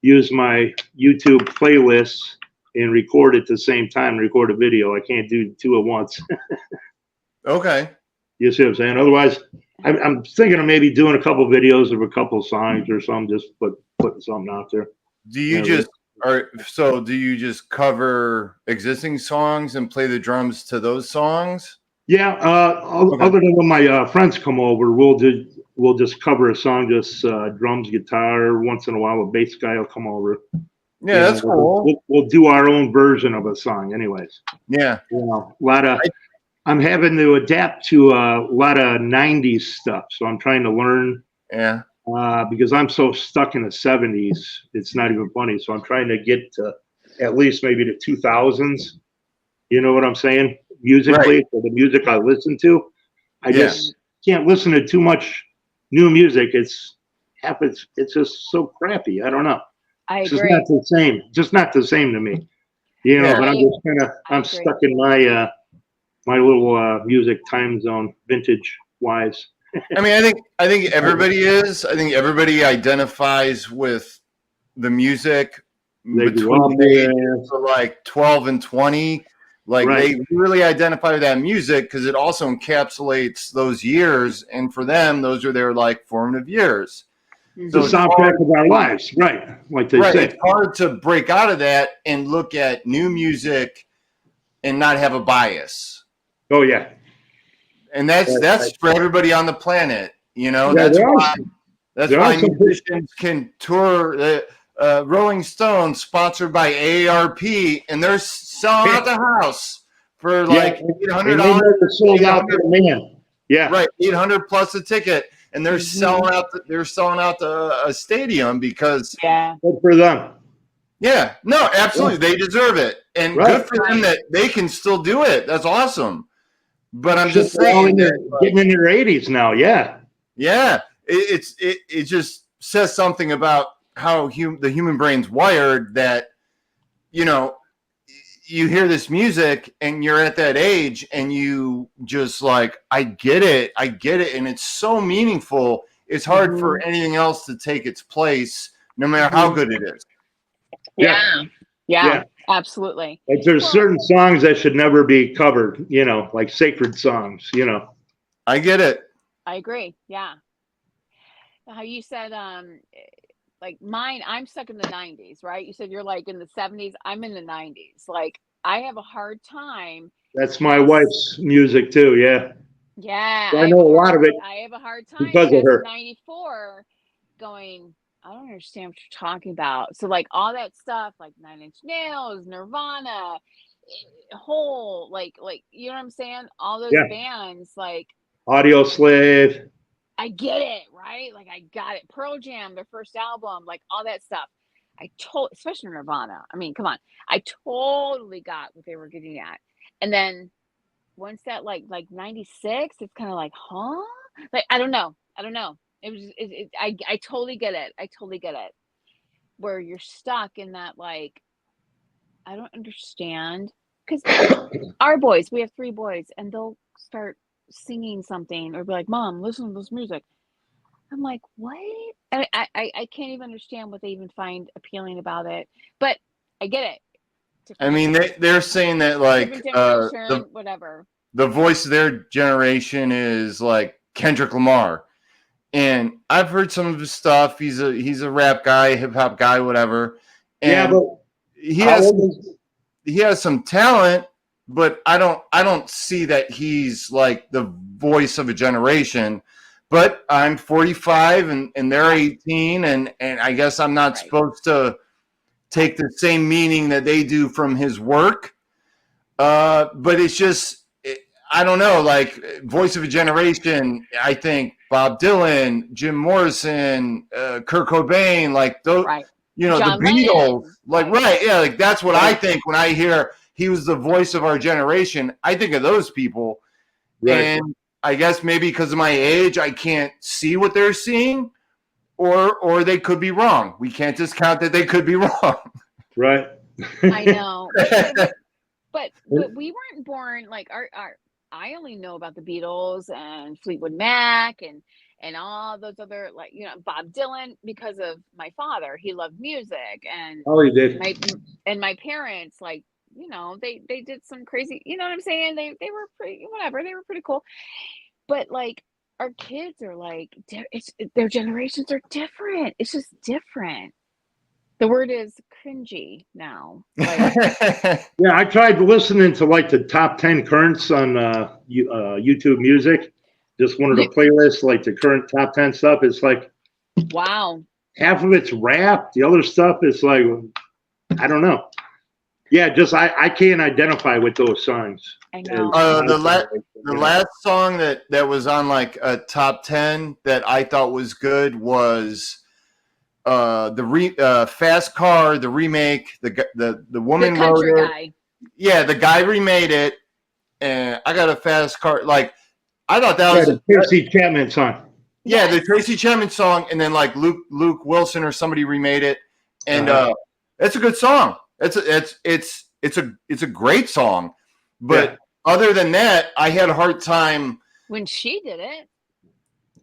use my YouTube playlists and record at the same time. Record a video. I can't do two at once. Okay. You see what I'm saying? Otherwise, I'm thinking of maybe doing a couple videos of a couple songs or something. Just putting something out there. Do you do you just cover existing songs and play the drums to those songs? Yeah. Other than when my friends come over, we'll just cover a song, just drums, guitar. Once in a while, a bass guy will come over. Yeah, that's cool. We'll do our own version of a song, anyways. Yeah. I'm having to adapt to a lot of '90s stuff, so I'm trying to learn. Yeah. Because I'm so stuck in the '70s, it's not even funny. So I'm trying to get to at least maybe the 2000s. You know what I'm saying? Musically, Right. for the music I listen to, I just can't listen to too much new music. It's just so crappy. I don't know. I It's agree. just not the same. Just not the same to me. But I'm just I'm stuck in my my little music time zone, vintage wise. I mean, I think everybody is. I think everybody identifies with the music They grew up between the with. ages of like 12 and 20. Like Right. they really identify with that music because it also encapsulates those years, and for them, those are their like formative years. The So it's soundtrack hard, of our lives, right? Like they right? say. It's hard to break out of that and look at new music and not have a bias. Oh yeah, And that's for everybody on the planet. You know, yeah. that's There are why some. musicians can tour. Rolling Stones, sponsored by AARP, and they're selling out the house for Yeah, like eight hundred and they dollars. never sold out to the man. Yeah, Right, 800 plus a ticket, and they're Mhm. selling out a stadium because Yeah. good for them. yeah, no, Yeah, absolutely, they deserve it, and right. good for them Right. that they can still do it. That's awesome. But I'm Shit, just they're all saying that, getting in their 80s now. Yeah, yeah, it just says something about how the human brain's wired that you know you hear this music and you're at that age and you just like I get it, and it's so meaningful. It's hard for Mhm. anything else to take its place, no matter how Mhm. good it is. yeah, Yeah. Yeah. yeah. Absolutely. Like there's Well, certain songs that should never be covered. Like sacred songs. I get it. I agree. Yeah. How you said, like mine, I'm stuck in the 90s, right? You said you're like in the 70s. I'm in the 90s. Like I have a hard time. That's my wife's music too. Yeah, Yeah, I know a lot of it I have a hard time because of past her. 94 going, I don't understand what you're talking about. So like all that stuff, like Nine Inch Nails, Nirvana, whole like you know what I'm saying? All those Yeah, bands, like Audio Slave. I get it, right? Like I got it. Pearl Jam, their first album, like all that stuff. Especially Nirvana. I mean, come on. I totally got what they were getting at. And then once that like 96, it's kind of like, huh? Like I don't know. I don't know. I totally get it. I totally get it. Where you're stuck in that like I don't understand because our boys, we have three boys, and they'll start singing something or be like, "Mom, listen to this music." I'm like, "What?" I can't even understand what they even find appealing about it. But I get it. I Different mean, they're saying that different like generation, whatever. the voice of their generation is like Kendrick Lamar, and I've heard some of his stuff. He's a rap guy, hip hop guy, whatever, Yeah, and but he how has old is? he has some talent, but I don't see that he's like the voice of a generation. But I'm 45 and they're Yeah, 18, and I guess I'm not right. supposed to take the same meaning that they do from his work. But it's just I don't know, like voice of a generation. I think Bob Dylan, Jim Morrison, Kurt Cobain, like those, Right. the John Beatles, Lennon, like right. right, yeah, like that's what I Right, think when I hear he was the voice of our generation. I think of those people, right, and I guess maybe because of my age, I can't see what they're seeing, or they could be wrong. We can't discount that they could be wrong. right. I know. But we weren't born like our I only know about the Beatles and Fleetwood Mac and all those other like Bob Dylan because of my father. He loved music and Oh, you did. my my parents like they did some crazy, you know what I'm saying? They were pretty whatever. They were pretty cool. But like our kids are like their generations are different. It's just different. The word is cringy now. Like Yeah, I tried listening to like the top 10 currents on YouTube Music. Just one of the playlists, like the current top 10 stuff. It's like wow. half of it's rap. The other stuff is like, I don't know. Yeah, just I can't identify with those songs. I As know. The last song that was on like a top 10 that I thought was good was Fast Car, the remake. The The woman wrote country it. guy. Yeah, the guy remade it, and I got a fast car. Like I thought that Yeah, was the Tracy Chapman song. yeah, the Yes. Tracy Chapman song, and then like Luke Wilson or somebody remade it, and it's a good song. It's a great song, but Yeah. other than that, I had a hard time. When she did it.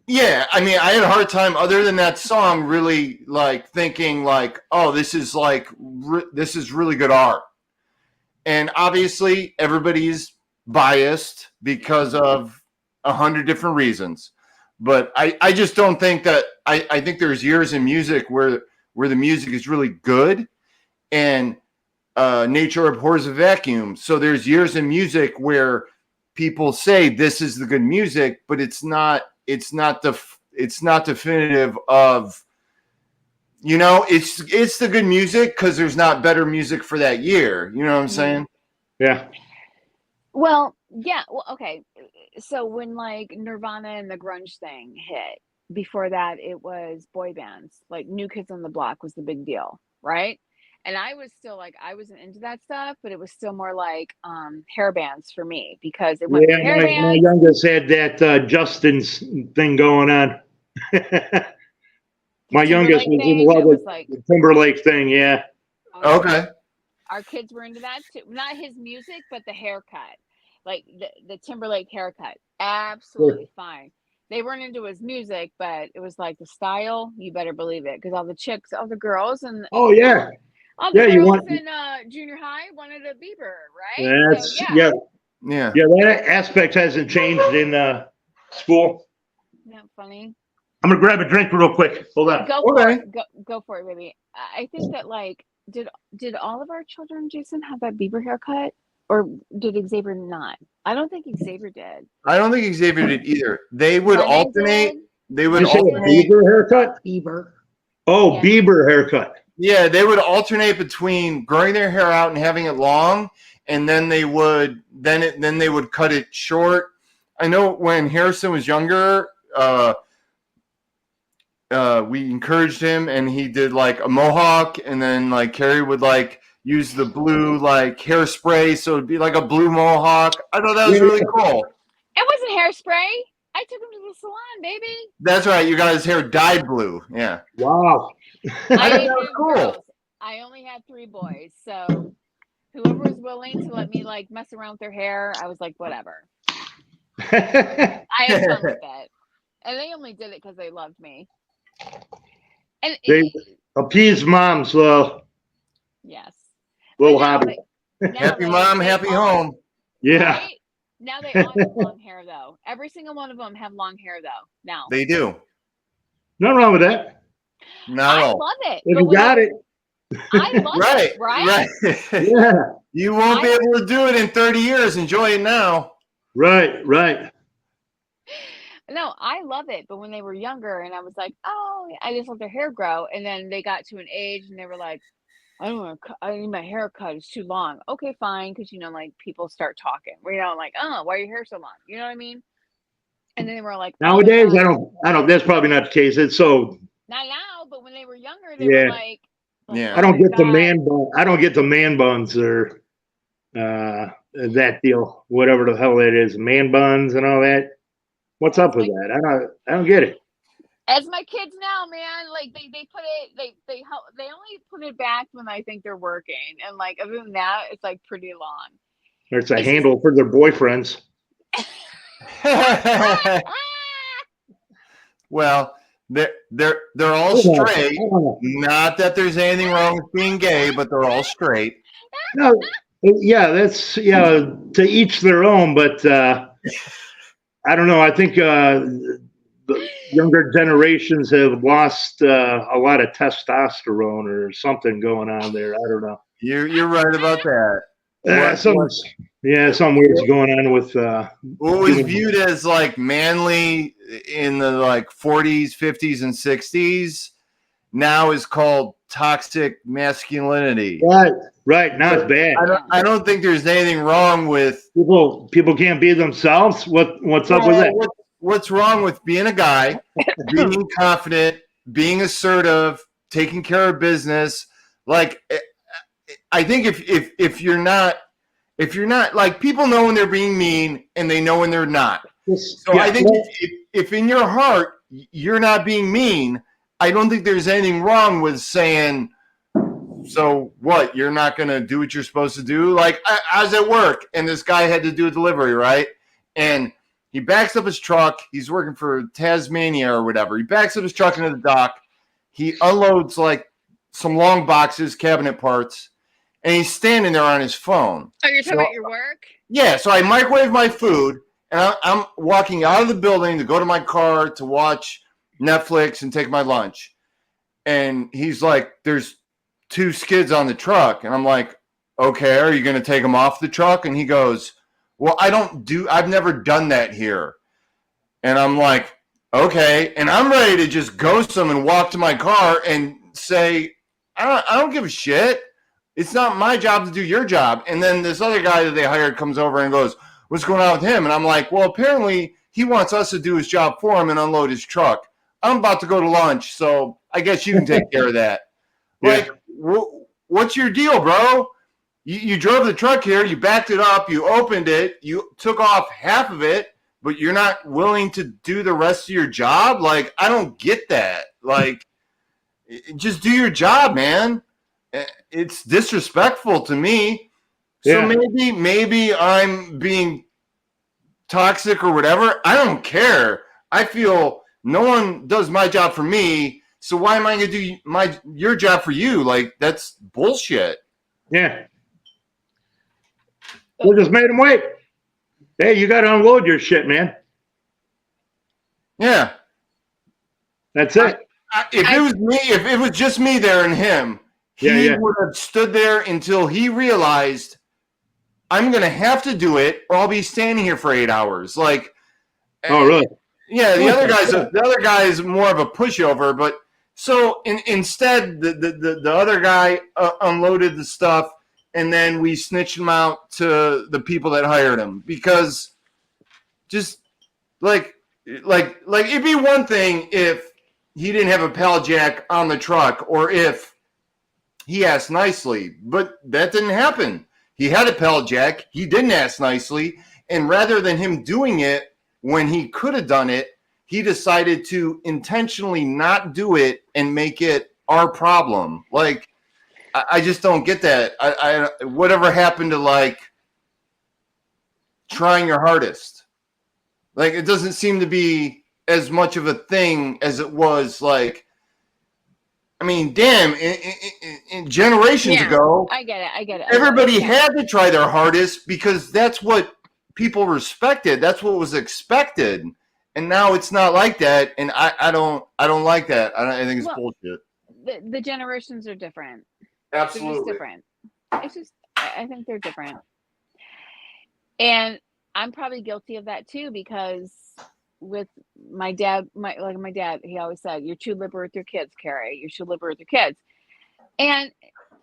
Yeah, I mean, I had a hard time. Other than that song, really like thinking like, oh, this is this is really good art. And obviously, everybody's biased because of 100 different reasons. But I just don't think that I think there's years in music where the music is really good, and nature abhors a vacuum. So there's years in music where people say this is the good music, but it's not definitive of, it's the good music because there's not better music for that year. You know what I'm saying? Yeah. Well, yeah. Well, okay. So when like Nirvana and the grunge thing hit, before that it was boy bands. Like New Kids on the Block was the big deal, right? And I was still like, I wasn't into that stuff, but it was still more like hair bands for me, because it went Yeah, from hair my bands. youngest had that Justin's thing going on. My youngest Timberlake was in thing. love It with was like, the Timberlake thing. Yeah. Okay. Our kids were into that too. Not his music, but the haircut, like the Timberlake haircut. Absolutely fine. They weren't into his music, but it was like the style. You better believe it, because all the chicks, all the girls, and Oh yeah. all the Yeah. You girls want in junior high wanted a Bieber, right? So that's yeah, yeah. Yeah. Yeah. That aspect hasn't changed in school. isn't that funny? I'm gonna grab a drink real quick. Hold on. Go for Okay. it. Go for it, baby. I think that like did all of our children, Jason, have that Bieber haircut, or did Xavier not? I don't think Xavier did. I don't think Xavier did either. They would Brennan alternate. did. They would You say a Brennan did. alternate. Bieber haircut? Bieber. Oh, Yeah. Bieber haircut. Yeah, they would alternate between growing their hair out and having it long, and then they would cut it short. I know when Harrison was younger, we encouraged him, and he did like a mohawk, and then like Carrie would like use the blue like hairspray, so it'd be like a blue mohawk. I thought that was really cool. It wasn't hairspray. I took him to the salon, baby. That's right. You got his hair dyed blue. Yeah. Wow. I I thought that didn't was do cool. girls. I only had 3 boys, so whoever was willing to let me like mess around with their hair, I was like, whatever. I had fun with it, and they only did it because they loved me. And They appease mom, so yes, little But now hobby. now Happy they- mom, they happy all- home. Yeah. Right? Now they all have long hair, though. Every single one of them have long hair, though. Now They do. Nothing wrong with that. Not I all. love it. If but you when got they- it. I love Right. it. Right? Right. Yeah. You won't be I- able to do it in 30 years. Enjoy it now. Right. Right. No, I love it. But when they were younger, and I was like, oh, I just let their hair grow, and then they got to an age, and they were like, I don't want to. I need my hair cut. It's too long. Okay, fine, because like people start talking. Like, oh, why are your hair so long? You know what I mean? And then they were like, oh, Nowadays, God. I don't. That's probably not the case. It's so. Not now, but when they were younger, they Yeah. were like, Yeah. I don't oh get my the God. man bun. I don't get the man buns or that deal. Whatever the hell that is, man buns and all that. What's up with that? I don't get it. As my kids now, man, like they put it, they only put it back when I think they're working, and like other than that, it's like pretty long. There's a It's handle for their boyfriends. Well, they're all straight. Not that there's anything wrong with being gay, but they're all straight. No, yeah, that's to each their own. But I don't know. I think the younger generations have lost a lot of testosterone or something going on there. I don't know. You're right about that. Some weird's going on with What was viewed as like manly in the like 40s, 50s, and 60s now is called toxic masculinity. Right. Now it's bad. I don't think there's anything wrong with People can't be themselves. What's up with that? What's wrong with being a guy, being confident, being assertive, taking care of business? Like, I think if you're not like, people know when they're being mean and they know when they're not. So I think if in your heart you're not being mean, I don't think there's anything wrong with saying, so what, you're not going to do what you're supposed to do? Like, I was at work and this guy had to do a delivery, right? And he backs up his truck. He's working for Tasmania or whatever. He backs up his truck into the dock. He unloads like some long boxes, cabinet parts, and he's standing there on his phone. Oh, you're talking about your work? Yeah, so I microwave my food, and I'm walking out of the building to go to my car to watch Netflix and take my lunch. And he's like, there's 2 skids on the truck. And I'm like, okay, are you going to take them off the truck? And he goes, well, I've never done that here. And I'm like, okay. And I'm ready to just ghost him and walk to my car and say, I don't give a shit. It's not my job to do your job. And then this other guy that they hired comes over and goes, what's going on with him? And I'm like, well, apparently he wants us to do his job for him and unload his truck. I'm about to go to lunch, so I guess you can take care of that. Like, what's your deal, bro? You drove the truck here, you backed it up, you opened it, you took off half of it, but you're not willing to do the rest of your job? Like, I don't get that. Like, just do your job, man. It's disrespectful to me. So maybe I'm being toxic or whatever. I don't care. I feel no one does my job for me, so why am I going to do your job for you? Like, that's bullshit. Yeah. We just made him wait. Hey, you got to unload your shit, man. Yeah. That's it. If it was just me there and him, he would have stood there until he realized I'm going to have to do it or I'll be standing here for 8 hours. Like, oh, really? Yeah, the other guy is more of a pushover, but so instead the other guy unloaded the stuff, and then we snitched him out to the people that hired him, because just like it'd be one thing if he didn't have a pallet jack on the truck or if he asked nicely, but that didn't happen. He had a pallet jack, he didn't ask nicely, and rather than him doing it when he could have done it, he decided to intentionally not do it and make it our problem. Like, I just don't get that. I whatever happened to, like, trying your hardest? Like, it doesn't seem to be as much of a thing as it was, like, I mean, damn, in generations ago. I get it. Everybody had to try their hardest because that's what people respected. That's what was expected. And now it's not like that. And I don't like that. I think it's bullshit. The generations are different. Absolutely. They're just different. It's just, I think they're different. And I'm probably guilty of that too, because with my dad, he always said, you're too liberal with your kids, Carrie. You're too liberal with your kids. And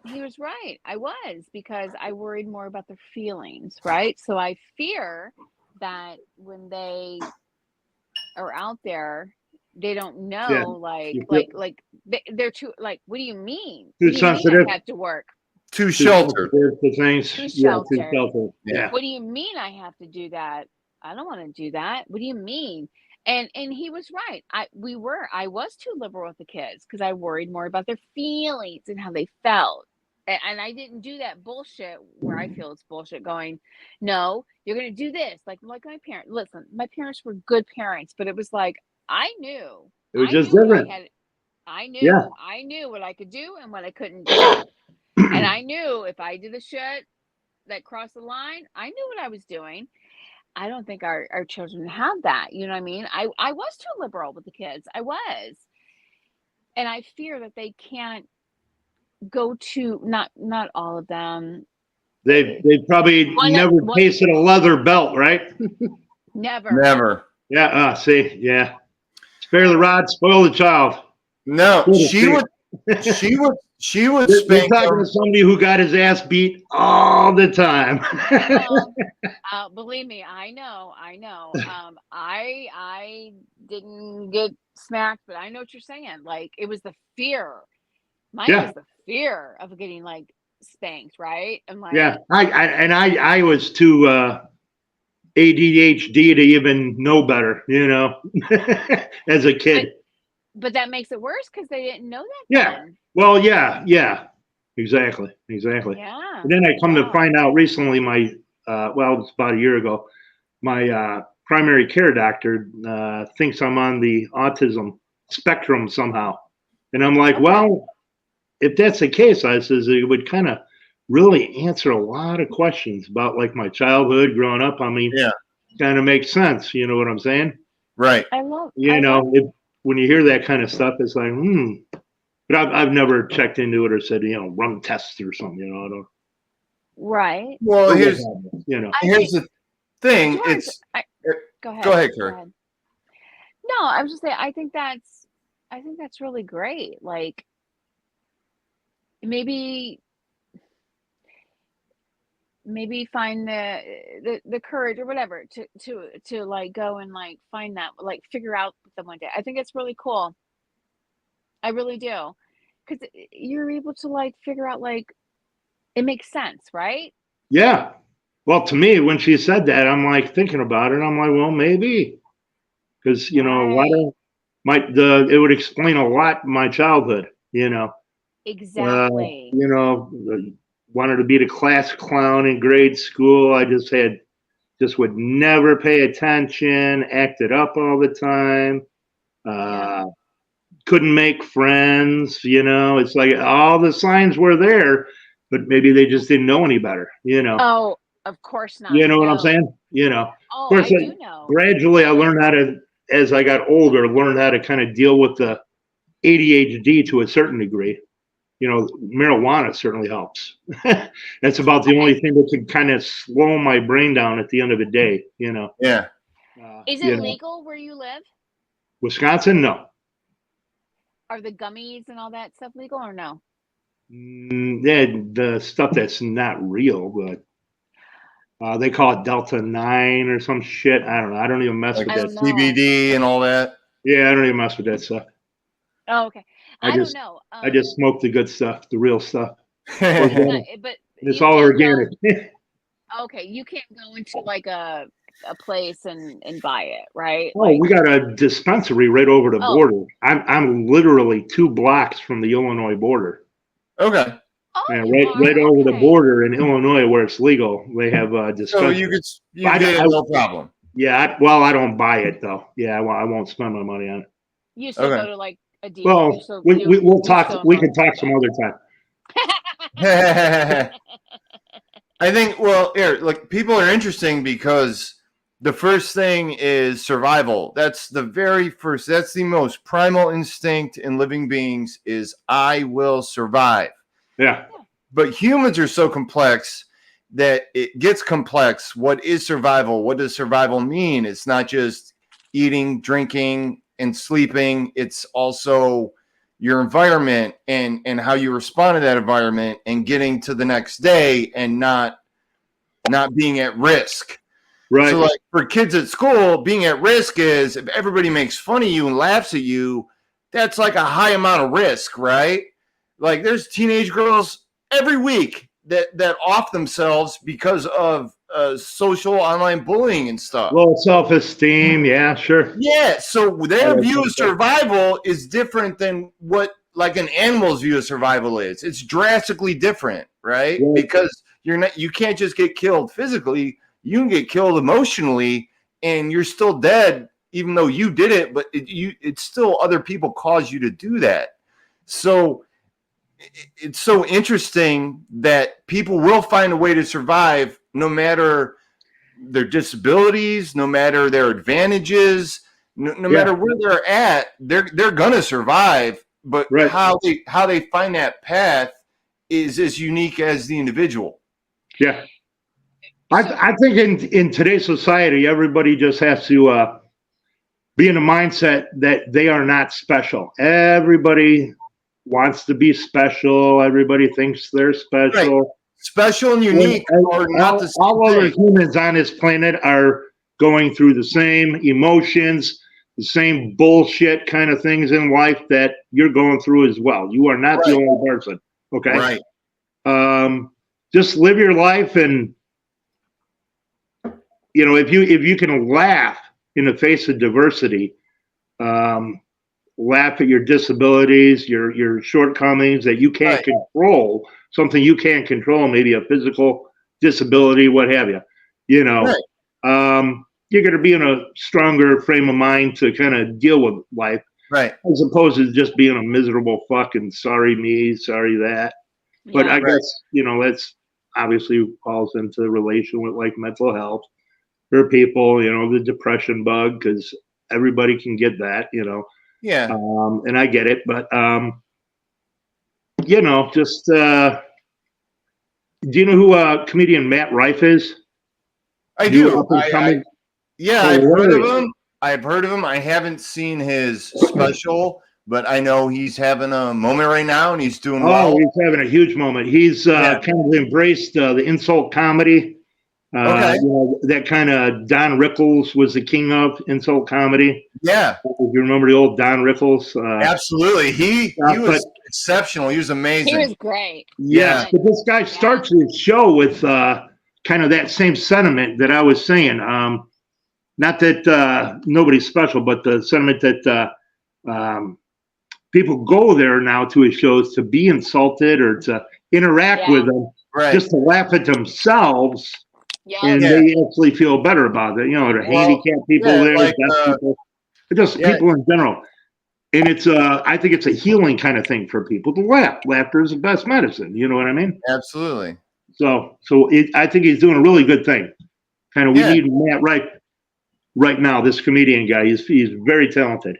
he was right. I was, because I worried more about their feelings, right? So I fear that when they are out there, they don't know, they're too, like, what do you mean? Too sensitive. I have to work. Too sheltered. To things. Too sheltered. Too sheltered. Yeah. What do you mean I have to do that? I don't want to do that. What do you mean? And he was right. I was too liberal with the kids because I worried more about their feelings and how they felt. And I didn't do that bullshit where I feel it's bullshit going, no, you're going to do this. Like my parents, listen, my parents were good parents, but it was like, I knew. It was just different. I knew what I could do and what I couldn't do. And I knew if I did the shit that crossed the line, I knew what I was doing. I don't think our children have that. You know what I mean? I was too liberal with the kids. I was. And I fear that they can't go to, not all of them. They probably never tasted a leather belt, right? Never. Yeah. See, yeah. Spare the rod, spoil the child. No, she would You're talking to somebody who got his ass beat all the time. Believe me, I know. I didn't get smacked, but I know what you're saying. Like, it was the fear. Mine was the fear of getting, like, spanked, right? And like, I was too ADHD to even know better, as a kid. But that makes it worse because they didn't know that. Yeah. Then. Well, yeah. Exactly. Yeah. And then I come to find out recently, it's about a year ago, my primary care doctor thinks I'm on the autism spectrum somehow. And I'm like, well, if that's the case, I says it would kind of really answer a lot of questions about, like, my childhood growing up. I mean, kind of makes sense. You know what I'm saying? Right. I love. You know, when you hear that kind of stuff, it's like, But I've never checked into it or said, run tests or something. I don't. Right. Well, here's Here's the thing. George, go ahead. Go ahead, Kurt. No, I was just saying. I think that's really great. Like maybe find the courage or whatever to like go and like find that, like figure out them one day. I think it's really cool. I really do, because you're able to like figure out, like, it makes sense, right? Yeah. Well, to me, when she said that, I'm like thinking about it. I'm like, well, maybe, because a lot of it would explain a lot in my childhood. Exactly. Wanted to be the class clown in grade school. I just would never pay attention, acted up all the time. Couldn't make friends. It's like all the signs were there, but maybe they just didn't know any better. Oh, of course not. You know what I'm No. saying? Oh, Of course, I do know. gradually I learned how to, as I got older, learned how to kind of deal with the ADHD to a certain degree. Marijuana certainly helps. That's about the only thing that can kind of slow my brain down at the end of the day. Yeah. Is it legal where you live? Wisconsin? No. Are the gummies and all that stuff legal or no? Yeah, the stuff that's not real, but they call it Delta 9 or some shit. I don't know. I don't even mess with that. CBD and all that. Yeah, I don't even mess with that stuff. Oh, okay. I don't know. I just smoke the good stuff, the real stuff. But it's all organic. Okay, you can't go into like a place and buy it, right? Oh, we got a dispensary right over the border. I'm literally 2 blocks from the Illinois border. Okay. Oh, right over the border in Illinois where it's legal. They have a dispensary. So you get it, no problem. Yeah, I don't buy it though. Yeah, I won't spend my money on it. You still go to like a dealer. Well, we'll talk. We can talk some other time. I think. Well, people are interesting because the first thing is survival. That's the very first. That's the most primal instinct in living beings. Is I will survive. Yeah. But humans are so complex that it gets complex. What is survival? What does survival mean? It's not just eating, drinking, and sleeping. It's also your environment and how you respond to that environment and getting to the next day and not being at risk. Right. So like for kids at school, being at risk is if everybody makes fun of you and laughs at you, that's like a high amount of risk, right? Like there's teenage girls every week that off themselves because of social online bullying and stuff. Low self-esteem, yeah, sure. Yeah, so their view of survival is different than what like an animal's view of survival is. It's drastically different, right? Because you can't just get killed physically, you can get killed emotionally and you're still dead even though you did it, but it's still other people cause you to do that. So it's so interesting that people will find a way to survive no matter their disabilities, no matter their advantages, no matter where they're at, they're gonna survive. But how they find that path is as unique as the individual. Yeah, I think in today's society, everybody just has to be in a mindset that they are not special. Everybody wants to be special. Everybody thinks they're special. Right. Special and unique are not the same all other humans on this planet are going through the same emotions, the same bullshit kind of things in life that you're going through as well. You are not the only person. Okay. Right. Just live your life, and if you can laugh in the face of diversity, laugh at your disabilities, your shortcomings that you can't control, something you can't control, maybe a physical disability, what have you. You're going to be in a stronger frame of mind to kind of deal with life, right? As opposed to just being a miserable fucking sorry me, sorry that. But I guess that's obviously falls into relation with like mental health. for people, the depression bug, because everybody can get that, Yeah. and I get it, but just do you know who comedian Matt Rife is? I New do. up and coming. Yeah, I've heard of him. I haven't seen his special, but I know he's having a moment right now and he's doing well. Oh, he's having a huge moment. He's kind of embraced the insult comedy. Okay. That kind of Don Rickles was the king of insult comedy. Yeah. If you remember the old Don Rickles. Absolutely. He was exceptional. He was amazing. He was great. Yes, but this guy starts his show with kind of that same sentiment that I was saying. Not that nobody's special, but the sentiment that people go there now to his shows to be insulted or to interact with them, just to laugh at themselves, and they actually feel better about it. The handicapped people there, like, people, just people in general. And it's I think it's a healing kind of thing for people to laugh. Laughter is the best medicine. You know what I mean? Absolutely. So I think he's doing a really good thing. Kind of, we need Matt right now. This comedian guy, he's very talented.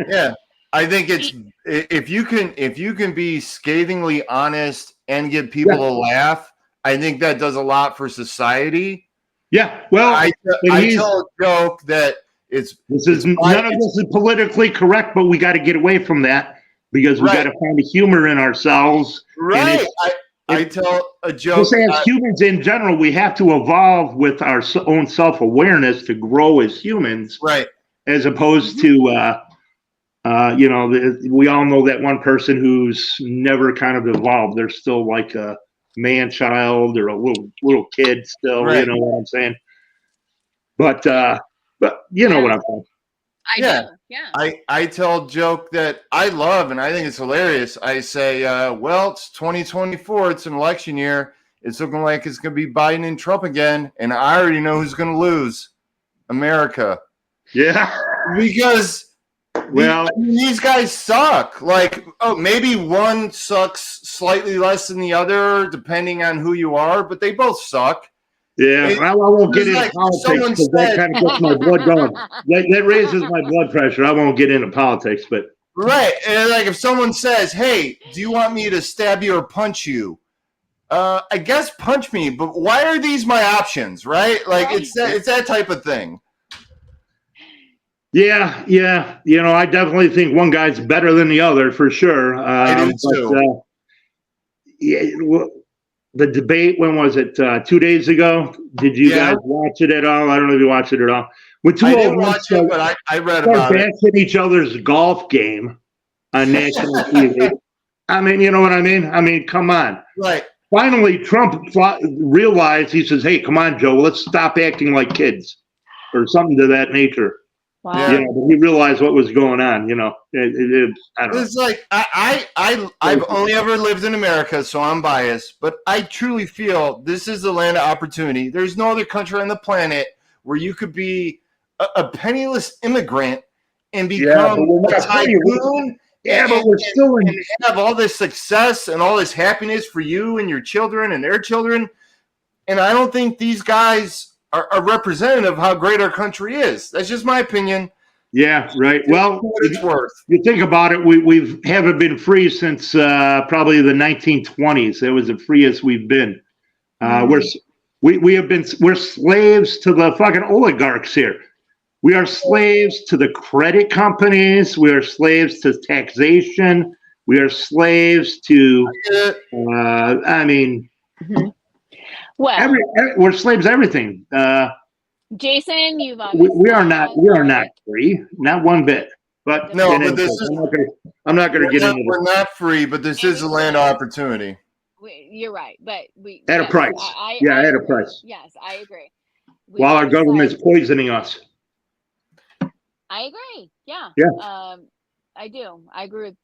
Yeah, I think it's if you can be scathingly honest and get people to laugh, I think that does a lot for society. Yeah, well, I tell a joke that none of this is politically correct, but we got to get away from that because we got to find the humor in ourselves. Right. I tell a joke. Just as humans in general, we have to evolve with our own self-awareness to grow as humans. Right. As opposed to, we all know that one person who's never kind of evolved. They're still like a man-child or a little kid still. You know what I'm saying? But you know what I'm saying. I do. Yeah. I tell a joke that I love and I think it's hilarious. I say, well, it's 2024. It's an election year. It's looking like it's going to be Biden and Trump again. And I already know who's going to lose. America. Yeah. Because these guys suck. Like, maybe one sucks slightly less than the other, depending on who you are, but they both suck. Yeah, I won't get into politics because that kind of gets my blood going. That raises my blood pressure. I won't get into politics, but and like if someone says, "Hey, do you want me to stab you or punch you?" I guess punch me, but why are these my options? Right? Like it's that type of thing. Yeah. I definitely think one guy's better than the other for sure. I do too. The debate, when was it? 2 days ago? Did you guys watch it at all? I don't know if you watched it at all. I didn't watch it, but I read about it. Bashing each other's golf game on national TV. I mean, you know what I mean? I mean, come on. Right. Finally, Trump realized, he says, hey, come on, Joe, let's stop acting like kids or something to that nature. Wow. But he realized what was going on, I don't know. It's like I've only ever lived in America, so I'm biased, but I truly feel this is the land of opportunity. There's no other country on the planet where you could be a penniless immigrant and become a tycoon. But we're still and have all this success and all this happiness for you and your children and their children. And I don't think these guys are representative of how great our country is. That's just my opinion. Yeah, right. Well, it's worth. You think about it, we haven't been free since probably the 1920s. That was the freest we've been. We're slaves to the fucking oligarchs here. We are slaves to the credit companies. We are slaves to taxation. We are slaves to, Well, we're slaves to everything. Jason, you've we are not free, not one bit. But no, but this is. I'm not going to get into this. We're not free, but this is a land of opportunity. You're right, but at a price. At a price. Yes, I agree. While our government's poisoning us. I agree. Yeah. I do. I agree with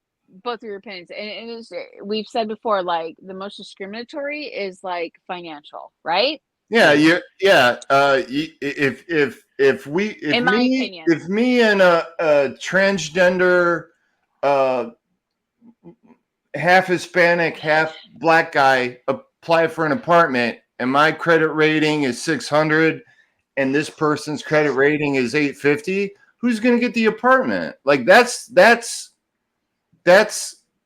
both of your opinions, and we've said before, like the most discriminatory is like financial, right? Yeah, if me and a transgender, half Hispanic, half black guy apply for an apartment, and my credit rating is 600, and this person's credit rating is 850, who's going to get the apartment? Like that's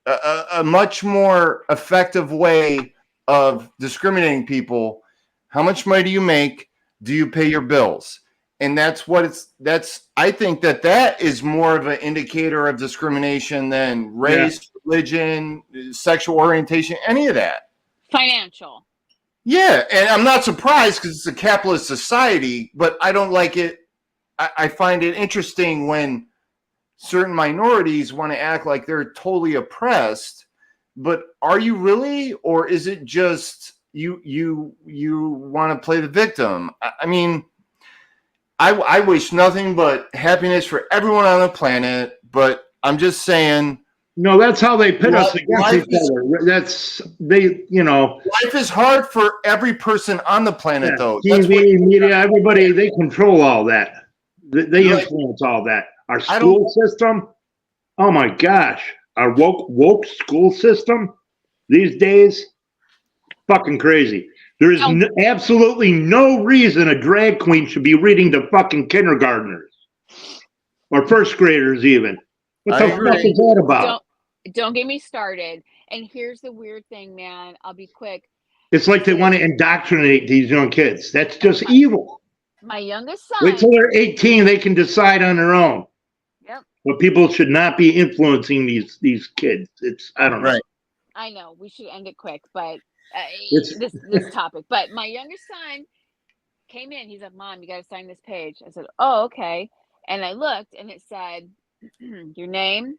a much more effective way of discriminating people. How much money do you make? Do you pay your bills? And that's I think that is more of an indicator of discrimination than race, religion, sexual orientation, any of that. Financial. Yeah, and I'm not surprised because it's a capitalist society, but I don't like it. I find it interesting when certain minorities want to act like they're totally oppressed, but are you really, or is it just you want to play the victim? I mean, I wish nothing but happiness for everyone on the planet, but I'm just saying. No, that's how they pit us against each other. Life is hard for every person on the planet, though. TV, media, everybody, they control all that. They influence all that. Our school system, oh my gosh, our woke school system these days, fucking crazy. There is absolutely no reason a drag queen should be reading to fucking kindergartners or first graders even. What the fuck is that about? Don't get me started. And here's the weird thing, man. I'll be quick. It's like they want to indoctrinate these young kids. That's just evil. My youngest son. Wait till they're 18, they can decide on their own. Yep. But people should not be influencing these kids. I don't know. Right. I know we should end it quick, but this topic. But my youngest son came in. He's like, "Mom, you got to sign this page." I said, "Oh, okay." And I looked, and it said, "Your name,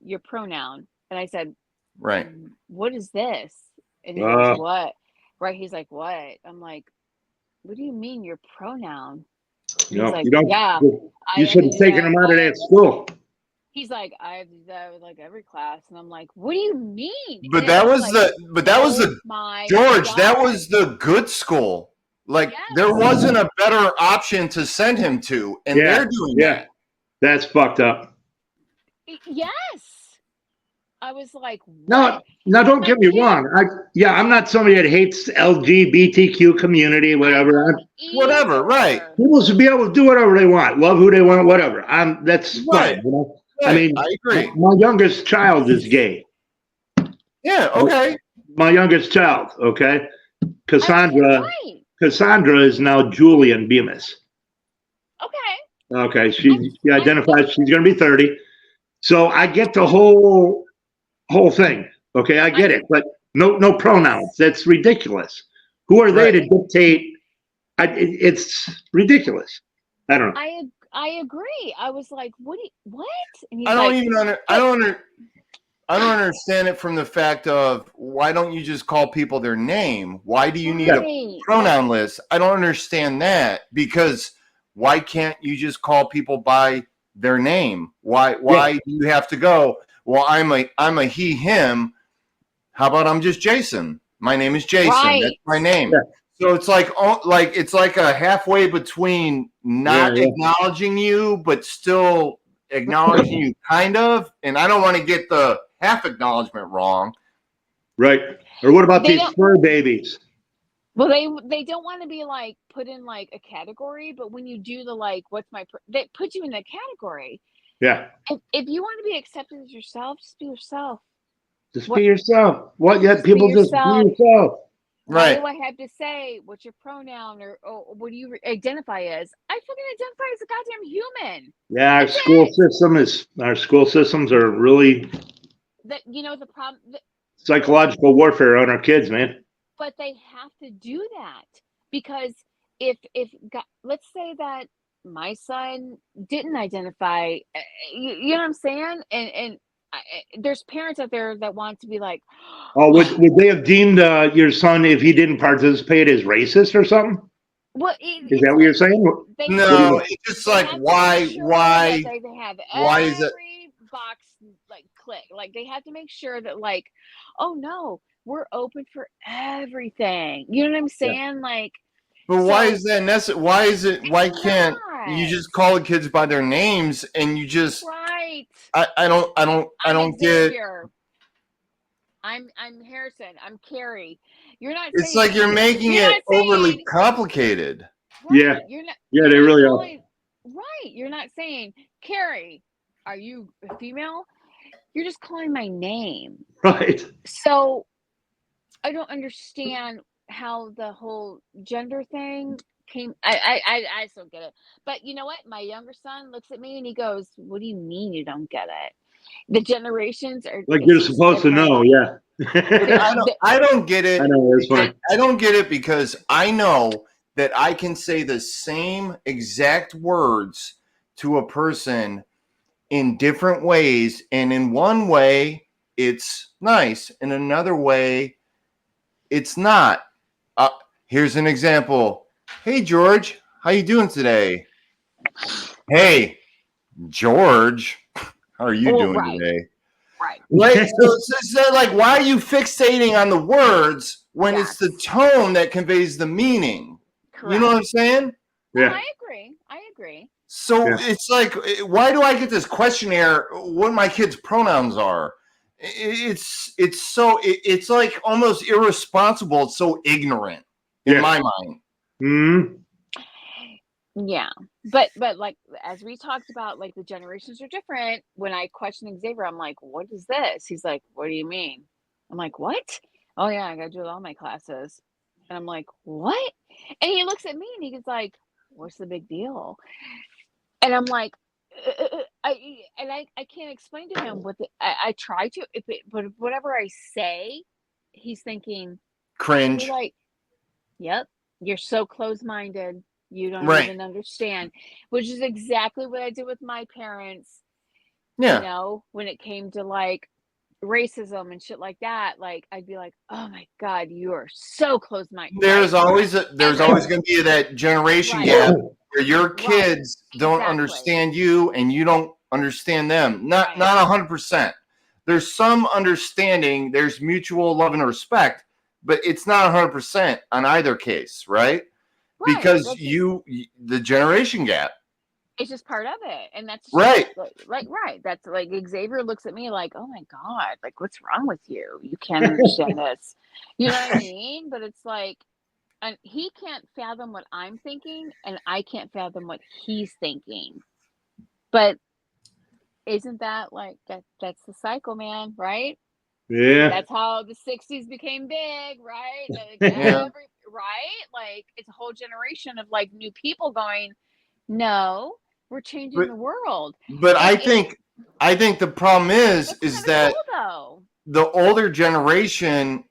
your pronoun." And I said, "Right. What is this?" And he goes, "What?" Right? He's like, "What?" I'm like, "What do you mean your pronoun?" He's like, "Yeah." You should have taken him out of that school. He's like, I do that with like every class, and I'm like, "What do you mean?" But that was the George. God. That was the good school. Like there wasn't a better option to send him to, and they're doing that. That's fucked up. Yes. I was like, what? No, don't get me wrong. I'm not somebody that hates LGBTQ community, whatever. Whatever, right. People should be able to do whatever they want, love who they want, whatever. That's fine. You know? Right. I mean, I agree. My youngest child is gay. Yeah, okay. My youngest child, okay? Cassandra is now Julian Bemus. Okay, she identifies she's going to be 30. So I get the whole thing. Okay, I get it, but no pronouns. That's ridiculous. Who are they to dictate? It's ridiculous. I don't know. I agree. I was like, what? And I don't understand it from the fact of why don't you just call people their name? Why do you need a pronoun list? I don't understand that, because why can't you just call people by their name? Why do you have to go, well, I'm a he, him. How about I'm just Jason? My name is Jason. Right. That's my name. Yeah. So it's like a halfway between not acknowledging you, but still acknowledging you kind of. And I don't want to get the half acknowledgement wrong. Right. Or what about these fur babies? Well, they don't want to be like put in like a category, but when you do the they put you in a category. Yeah. If you want to be accepted as yourself, just be yourself. Be yourself. What? Yet people just be yourself. Right. Why do I have to say what's your pronoun or what do you identify as? I fucking identify as a goddamn human. Yeah, our school systems are really the problem. Psychological warfare on our kids, man. But they have to do that because if let's say that my son didn't identify, you know what I'm saying, and there's parents out there that want to be like, oh, would they have deemed your son, if he didn't participate, as racist or something? Well, is that what you're saying? No, it's just like why is it box like click, like they have to make sure that like, oh no, we're open for everything. You know what I'm saying? Yeah. Like, but why is that necessary? Why can't you just call the kids by their names and you just right? I don't get. I'm Harrison. I'm Carrie. You're not It's like saying you're making you're it not overly saying complicated. Yeah. right. Yeah, You're they not really are. calling right. You're not saying Carrie. Are you a female? You're just calling my name. Right. So I don't understand how the whole gender thing came. I just don't get it. But you know what? My younger son looks at me and he goes, "What do you mean you don't get it? The generations are Like it's you're just supposed to different. know. Yeah. But The, I the, I don't get it. know. It's funny. I don't get it because I know that I can say the same exact words to a person in different ways, and in one way it's nice, in another way it's not. Uh, Here's an example. Hey George, how you doing today? Hey George, how are you oh, doing right, today? right. Right. So like, why are you fixating on the words when it's the Yes, tone that conveys the meaning? You know what I'm correct. saying? No, Yeah. I agree. I agree. So Yeah. it's like, why do I get this questionnaire what my kids' pronouns are? It's like almost irresponsible. It's so ignorant in Yeah. my mind. Mm-hmm. Yeah. But like as we talked about, like the generations are different. When I question Xavier, I'm like, what is this? He's like, what do you mean? I'm like, what? Oh yeah, I gotta do all my classes. And I'm like, what? And he looks at me and he's like, what's the big deal? And I'm like, I can't explain to him what I try to, but whatever I say, he's thinking, you're Cringe. like, yep, you're so close-minded. You don't Right. even understand, which is exactly what I did with my parents, Yeah. when it came to like racism and shit like that. Like, I'd be like, oh my God, you are so close-minded, right? There's And always going to be that generation right, gap where your right, kids don't exactly, understand you and you don't understand them. right, Not 100%. There's some understanding, there's mutual love and respect, but it's not 100% on either case, right? right. Because That's just the generation gap. it's just part of it, and that's just Right. like right. That's like Xavier looks at me like, oh my God, like what's wrong with you? You can't understand this. You know what I mean? But it's like, and he can't fathom what I'm thinking, and I can't fathom what he's thinking. But isn't that like that's the cycle, man, right? Yeah. That's how the 60s became big, right? Like Yeah. right? Like it's a whole generation of like new people going, no, we're changing But the world. but And I think the problem that's is kind of cool that though. the older generation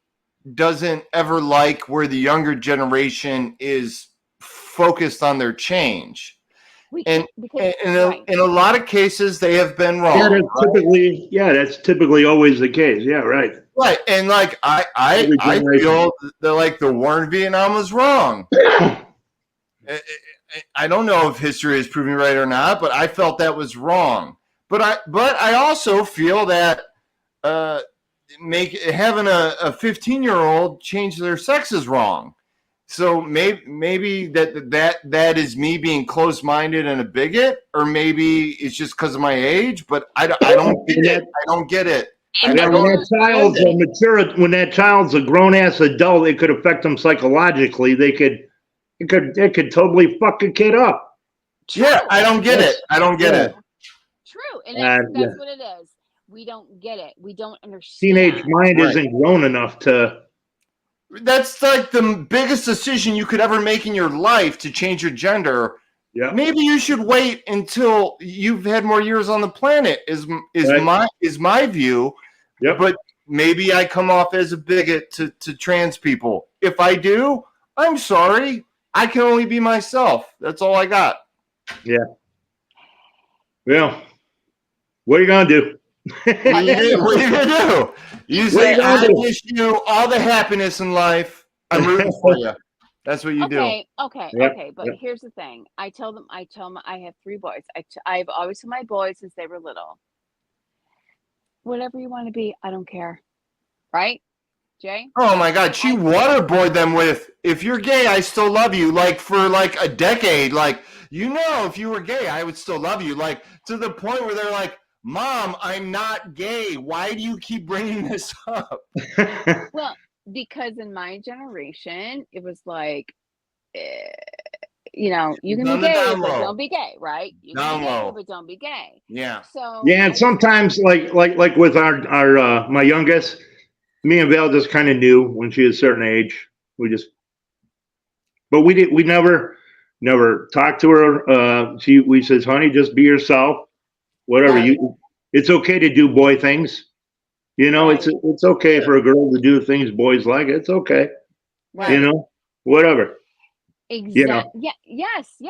doesn't ever like where the younger generation is focused on their change. We And can't because right. in a lot of cases, they have been Yeah, wrong. that's typically always the case. Yeah, right. Right. And like, Every I generation. feel that like the war in Vietnam was wrong. I don't know if history is proving right or not, but I felt that was wrong. But I also feel that uh, make having a 15-year-old change their sex is wrong. So maybe that is me being closed-minded and a bigot, or maybe it's just because of my age. But I don't get When it. that, I don't get it. And yeah, I when don't that understand child's it. a mature, when that child's a grown ass adult, it could affect them psychologically. It could totally fuck a kid up. true. Yeah, I don't get it. That's I don't get yeah. it. True. And Yeah. that's what it is. We don't get it. We don't Teenage understand. mind Right. isn't grown enough to. That's like the biggest decision you could ever make in your life to change your gender. Yeah. Maybe you should wait until you've had more years on the planet. Right. Is my view. Yep. But maybe I come off as a bigot to trans people. If I do, I'm sorry. I can only be myself. That's all I got. Yeah. Well, what are you gonna do? What are you gonna, what are you gonna do? You What are you say, gonna I do? wish you all the happiness in life. I'm rooting for you. That's what you do. Yep. Okay. But Yep. here's the thing. I tell them, I have three boys. I've always told my boys since they were little, whatever you want to be, I don't care. Right, Jay? Oh my God, she I waterboarded them with, if you're gay, I still love you. Like for like a decade. Like, if you were gay, I would still love you. Like to the point where they're like, Mom, I'm not gay. Why do you keep bringing this up? Well, because in my generation, it was like, you know, you can be On the gay, down but low. don't be gay, right? You can Down be gay, low. but don't be gay. Yeah. So Yeah, and I just sometimes like with our my youngest, me and Val just kind of knew when she was a certain age. But we never talked to her. We says, honey, just be yourself. Whatever Right. it's okay to do boy things. You know, right, it's okay Yeah. for a girl to do things boys like. It's okay. right. You know, whatever. You know, Yeah, yes, and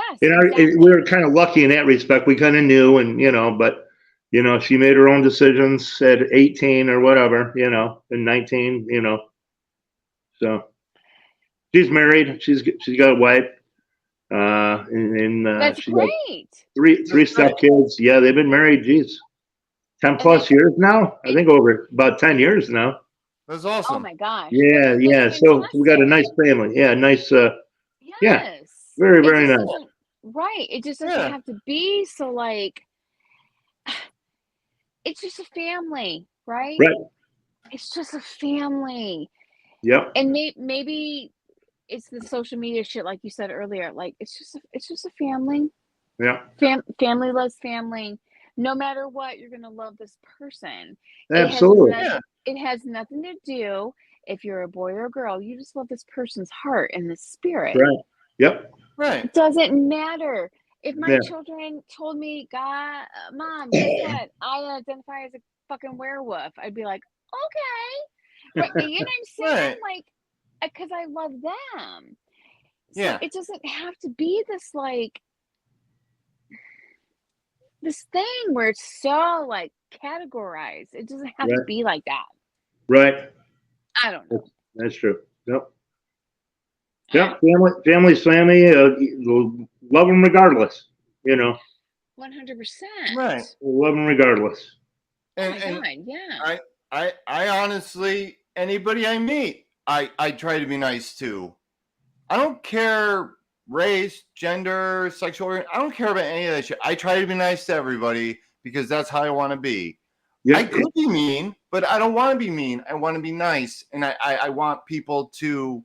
we exactly. were kind of lucky in that respect. We kind of knew, and but she made her own decisions at 18 or whatever, and 19, So she's married. She's got a wife, and That's she's got great. three That's step right. kids. Yeah, they've been married. Geez, 10 And plus years now. I and think over about 10 years now. That's oh awesome. my gosh, that's Yeah. So we got a fantastic. nice family. Yeah, nice. Yeah, Yes. very, It very just nice. doesn't right. It just doesn't Yeah. have to be so like it's just a family, right? Right. It's just a family. Yep. And maybe it's the social media shit like you said earlier. Like it's just a family. Yeah. Family loves family. No matter what, you're gonna love this person. Absolutely. Yeah. It has nothing to do if you're a boy or a girl. You just love this person's heart and the spirit. Right. Yep. Right. It doesn't matter. If my Yeah. children told me, God, Mom, guess what? I identify as a fucking werewolf, I'd be like, okay. Right. You know what I'm saying? Right. Like, because I love them. So Yeah. it doesn't have to be this like this thing where it's so like categorized. It doesn't have to Right. be like that. Right. I don't know. That's true. Yep. I Yep. don't know. Family's family. Love them regardless. 100%. Right. Love them regardless. Oh And my God. Yeah. I honestly, anybody I meet, I try to be nice to. I don't care race, gender, sexual. I don't care about any of that shit. I try to be nice to everybody because that's how I want to be. Yeah. I could be mean, but I don't want to be mean. I want to be nice, and I want people to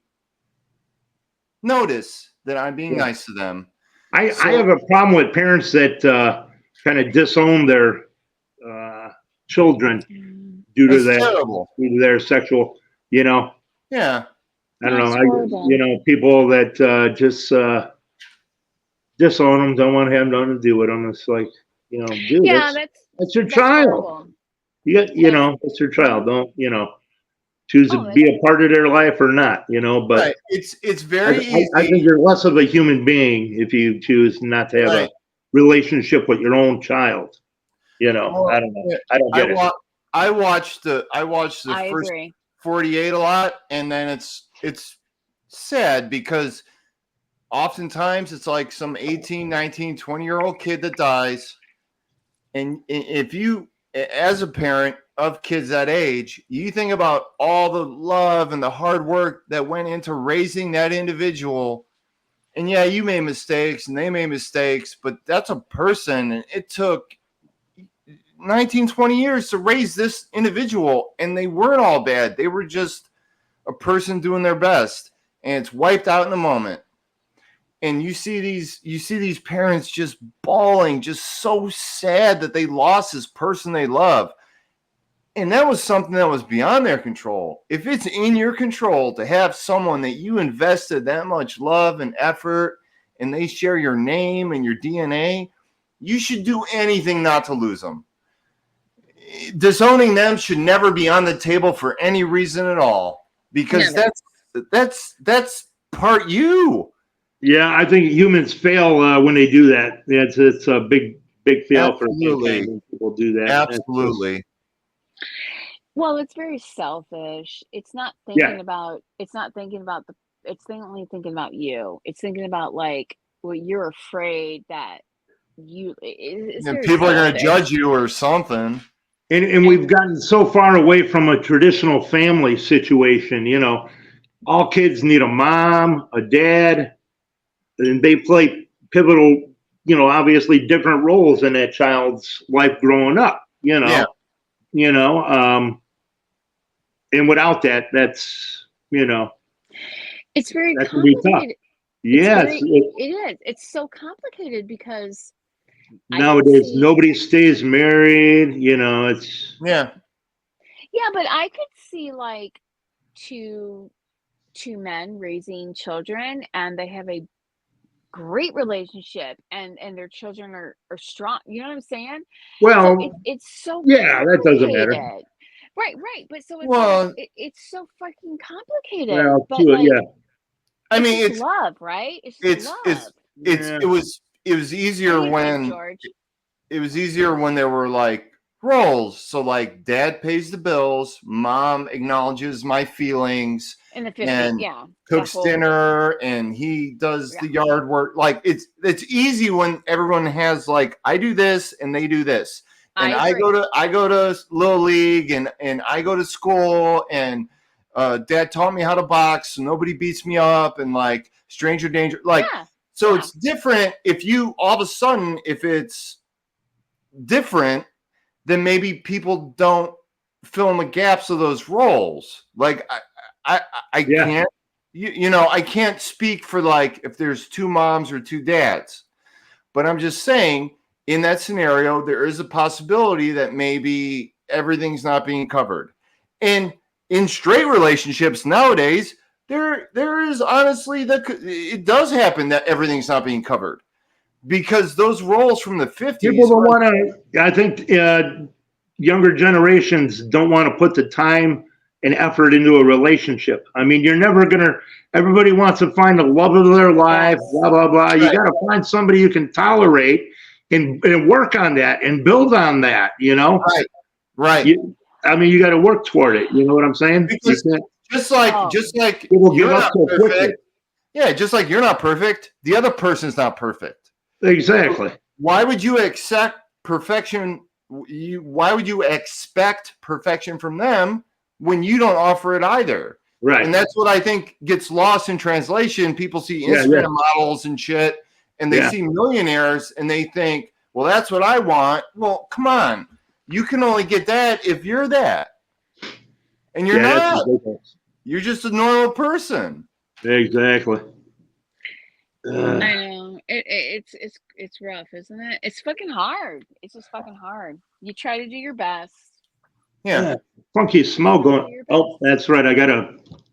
notice that I'm being nice to them. I have a problem with parents that kind of disown their children due to That's terrible. their sexual. Yeah. I don't know. That's horrible. People that just disown them, don't want to have nothing to do with them. It's like, dude, Yeah, that's your that's child. horrible. It's your child. Don't choose to Oh, be a part of their life or not. But Right. It's very I easy. think you're less of a human being if you choose not to have a Right. relationship with your own child. Well, I don't know. I don't get it. I watched the I first agree. 48 a lot, and then it's sad because oftentimes it's like some 18, 19, 20-year-old kid that dies. And if you, as a parent of kids that age, you think about all the love and the hard work that went into raising that individual. And yeah, you made mistakes and they made mistakes, but that's a person. And it took 19, 20 years to raise this individual, and they weren't all bad. They were just a person doing their best, and it's wiped out in a moment. And you see these parents just bawling, just so sad that they lost this person they love. And that was something that was beyond their control. If it's in your control to have someone that you invested that much love and effort, and they share your name and your DNA, you should do anything not to lose them. Disowning them should never be on the table for any reason at all, because Never. that's part you. Yeah, I think humans fail when they do that. It's a big fail for Absolutely. mankind when people do that. Absolutely. Well, it's very selfish. It's not Yeah. thinking about it's not thinking about the it's only thinking about you. It's thinking about like what you're afraid that it's And very people are going to selfish. judge you or something. And we've gotten so far away from a traditional family situation. All kids need a mom, a dad, and they play pivotal, obviously different roles in that child's life growing up. you know, Yeah. you know, and without that, that's, you know, It's very that can be tough. complicated. It's Yeah, very it is. It's so complicated because I could nowadays see nobody stays married. You know, it's Yeah. yeah, but I could see like two two men raising children and they have a great relationship and their children are strong. You know what I'm saying? So well, it's so yeah, that doesn't matter. complicated. Right, right. But so it's like Well, it's so fucking complicated. Well, But to like yeah, I it's mean, just love, right? It's just it's love. yeah, it was What do easier you think, when George? there were like roles. So like dad pays the bills, mom acknowledges my feelings In the 50, and yeah. The cooks whole dinner and he does yeah. the yard work. Like it's easy when everyone has like I do this and they do this. I And agree. I go to Little League and I go to school and dad taught me how to box so nobody beats me up and like stranger danger like Yeah. so Yeah. it's different if you all of a sudden if it's different, then maybe people don't fill in the gaps of those roles. Like I yeah, can't, you know, I can't speak for like if there's two moms or two dads, but I'm just saying in that scenario, there is a possibility that maybe everything's not being covered. And in straight relationships nowadays, there is honestly that it does happen that everything's not being covered because those roles from the people 50s don't were want to. I think younger generations don't want to put the time and effort into a relationship. I mean, you're never gonna. Everybody wants to find the love of their life. Yes. Blah blah blah. You right, got to find somebody you can tolerate and work on that and build on that. You know, right, right. you. I mean, you got to work toward it. You know what I'm saying? You Because can't. Oh, just like People give you're up not so quickly. perfect, yeah, just like you're not perfect, the other person's not perfect. Exactly. Why would you accept perfection? Why would you expect perfection from them when you don't offer it either? Right. And that's what I think gets lost in translation. People see Yeah. Yeah. Instagram models and shit, and they Yeah. see millionaires and they think, well, that's what I want. Well, come on. You can only get that if you're that. And you're Yeah. That's not. ridiculous. You're just a normal person. Exactly. I know. It's rough, isn't it? It's fucking hard. It's just fucking hard. You try to do your best. Yeah. Funky smell Try to do going. your Oh, best. that's right.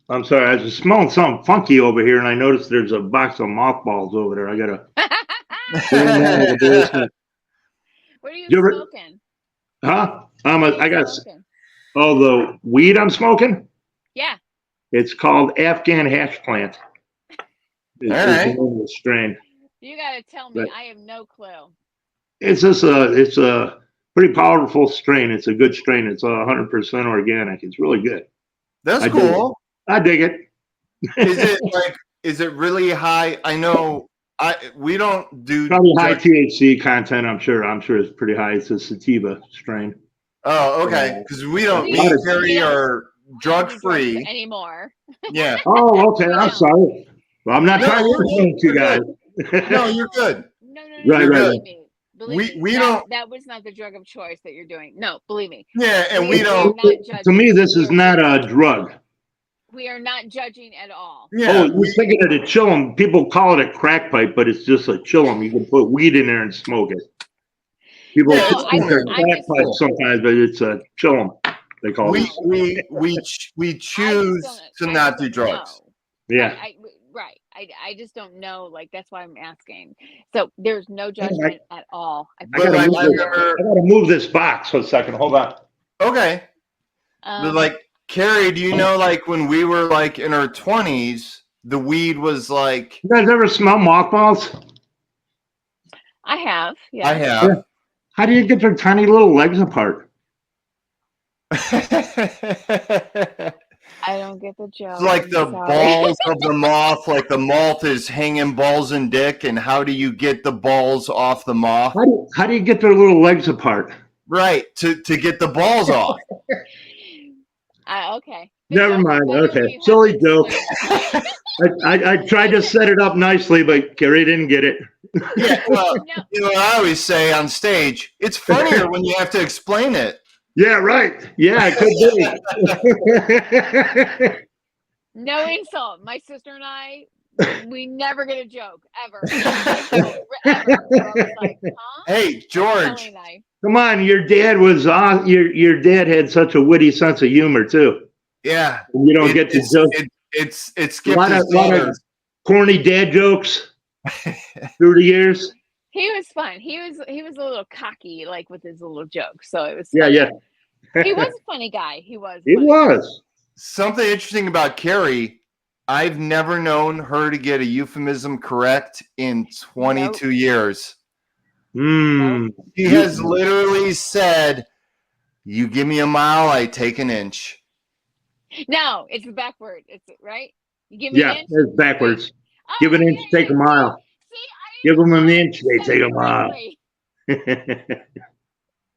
I'm sorry. I was smelling something funky over here, and I noticed there's a box of mothballs over there. I gotta bring them down to the basement. What are you You ever? smoking? Huh? What are I you got. smoking? Oh, the weed I'm smoking. Yeah. It's called Afghan hash plant. All Is the right. name of the strain. You gotta tell me. But I have no clue. it's a pretty powerful strain. It's a good strain. It's 100% organic. It's really good. That's I dig it. cool. I dig it. Is it really high? I know we don't do Probably high drug. THC content. I'm sure. I'm sure it's pretty high. It's a sativa strain. Oh, A okay. Because we We don't me lot and of. we Carrie don't are we don't drug do drugs free. anymore. Yeah. Oh, okay. We I'm don't. sorry. Well, I'm not No, trying to influence you you're guys. good. No, you're No. good. No, no, no, Right, no. You're right, good. right. Believe me. Believe me. We That don't. that was not the drug of choice that you're doing. No, believe me. Yeah, and we We are don't. not To me, judging. this is not a drug. We are not judging at all. Oh, Yeah, you're thinking of the chillum. People call it a crack pipe, but it's just a chillum. You can put weed in there and smoke it. People yeah. No, It's think they're I'm crack just pipes sometimes, but it's a chillum. They call it. no. we I just don't choose to I just not do don't drugs. know. Yeah. Right. I just don't know. Like that's why I'm asking. So there's no I, judgment at all. I I But gotta promise like move I you. this. remember. I gotta move this box for a second. Hold on. Okay. But Um, like Carrie, do you know like when we were like in our 20s, the weed was like You guys ever smell mothballs? I have, I yes. Yeah. have. How do you get their tiny little legs apart? I don't get the It's joke. like I'm the sorry. balls of the moth, like the moth is hanging balls and dick, and how do you get the balls off the moth? How do you get their little legs apart? Right, to get the balls off. Okay. But Never mind. why don't Okay. you have to Silly joke. explain it? I tried to set it up nicely, but Carrie didn't get it. Yeah, well, No. you know what I always say on stage? It's funnier when you have to explain it. Yeah, right. Yeah, it could be. No insult. My sister and I, we never get a joke ever. Ever. We're always like, huh? Hey, Kelly George. and I. Come on, your dad was on. Your dad had such a witty sense of humor too. Yeah, You don't get the joke. it A skipped his lot of days. corny dad jokes through the years. He was fun. He was a little cocky, like with his little jokes. So it was Yeah, funny. yeah. He was a funny guy. He was. It funny. was. Something interesting about Carrie, I've never known her to get a euphemism correct in 22 years. Mm. She has literally said, "You give me a mile, I take an inch." No, it's backward. It's right. You give me an inch. It's backwards. Right. Oh, Give an inch, take a mile. See, Give them an inch, you they said take it a mile. correctly.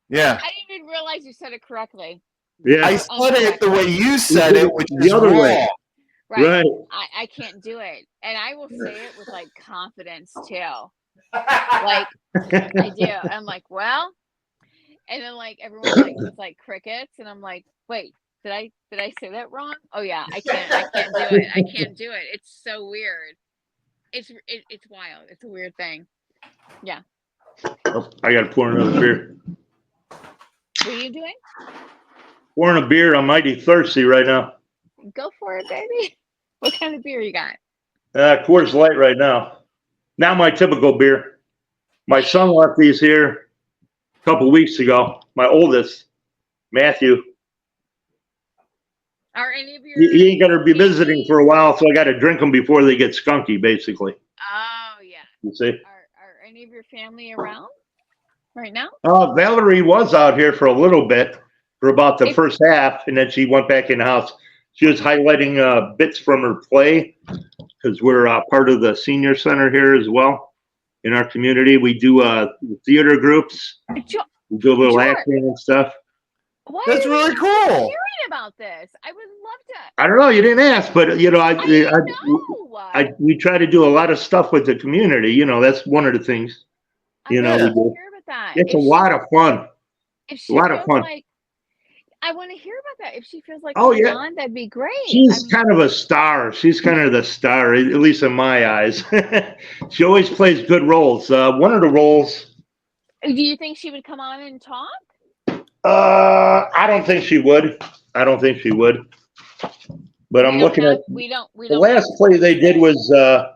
Yeah. I didn't even realize you said it correctly. Yeah. I said it the way you said it, which The is other wrong. way. Right. I can't do it. And I will say it with like confidence too. Like I do. I'm like, well, and then like everyone like was like crickets, and I'm like, wait, did I say that wrong? Oh yeah, I can't do it. I can't do it. It's so weird. It's wild. It's a weird thing. Yeah. Oh, I gotta pour another beer. What are you doing? Pouring a beer. I'm mighty thirsty right now. Go for it, baby. What kind of beer you got? Coors Light right now. Not my typical beer. My son left these here a couple weeks ago. My oldest, Matthew. Are any of your He ain't gonna be visiting for a while, so I got to drink them before they get skunky, basically. Oh yeah. You see? Are any of your family around right now? Valerie was out here for a little bit, for about the first half, and then she went back in the house. She was highlighting bits from her play, because we're part of the senior center here as well. In our community, we do theater groups. We do a little acting and stuff. That's really cool. Hearing about this, I would love to. I don't know. You didn't ask, but you know, we try to do a lot of stuff with the community. You know, that's one of the things. You know, we do. Hear about that. It's a lot of fun. If she feels like, I want to hear about that. If she feels like, on, that'd be great. She's kind of a star. She's kind of the star, at least in my eyes. She always plays good roles. One of the roles. Do you think she would come on and talk? I don't think she would. But I'm looking at the last play they did was the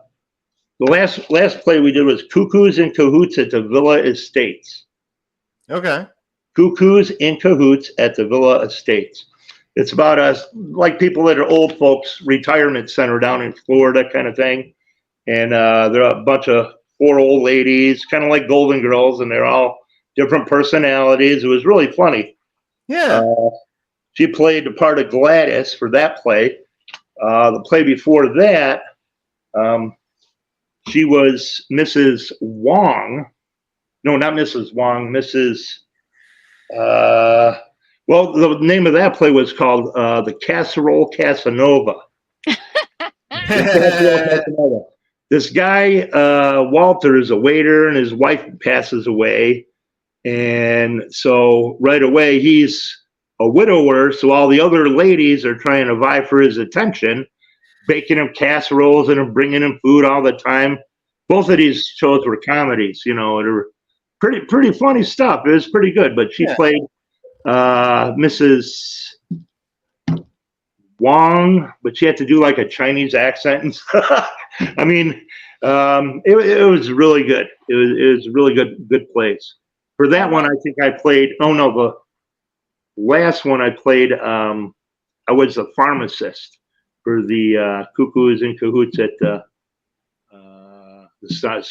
last play we did was Cuckoos in Cahoots at the Villa Estates. Okay. Cuckoos in Cahoots at the Villa Estates. It's about us, like people that are old folks retirement center down in Florida kind of thing. And they're a bunch of 4 old ladies, kind of like Golden Girls, and they're all different personalities. It was really funny. Yeah. She played the part of Gladys for that play. The play before that, she was Mrs. Wong. No, not Mrs. Wong. Mrs. Well, the name of that play was called The Casserole Casanova. This guy, Walter, is a waiter, and his wife passes away. And so right away, he's a widower. So all the other ladies are trying to vie for his attention, baking him casseroles and bringing him food all the time. Both of these shows were comedies, you know, they were pretty funny stuff. It was pretty good. But she played Mrs. Wong, but she had to do like a Chinese accent and stuff. I mean, it was really good. It was a really good plays. For that one, I think I played. Oh no, the last one I played. I was a pharmacist for the Cuckoos in Cahoots at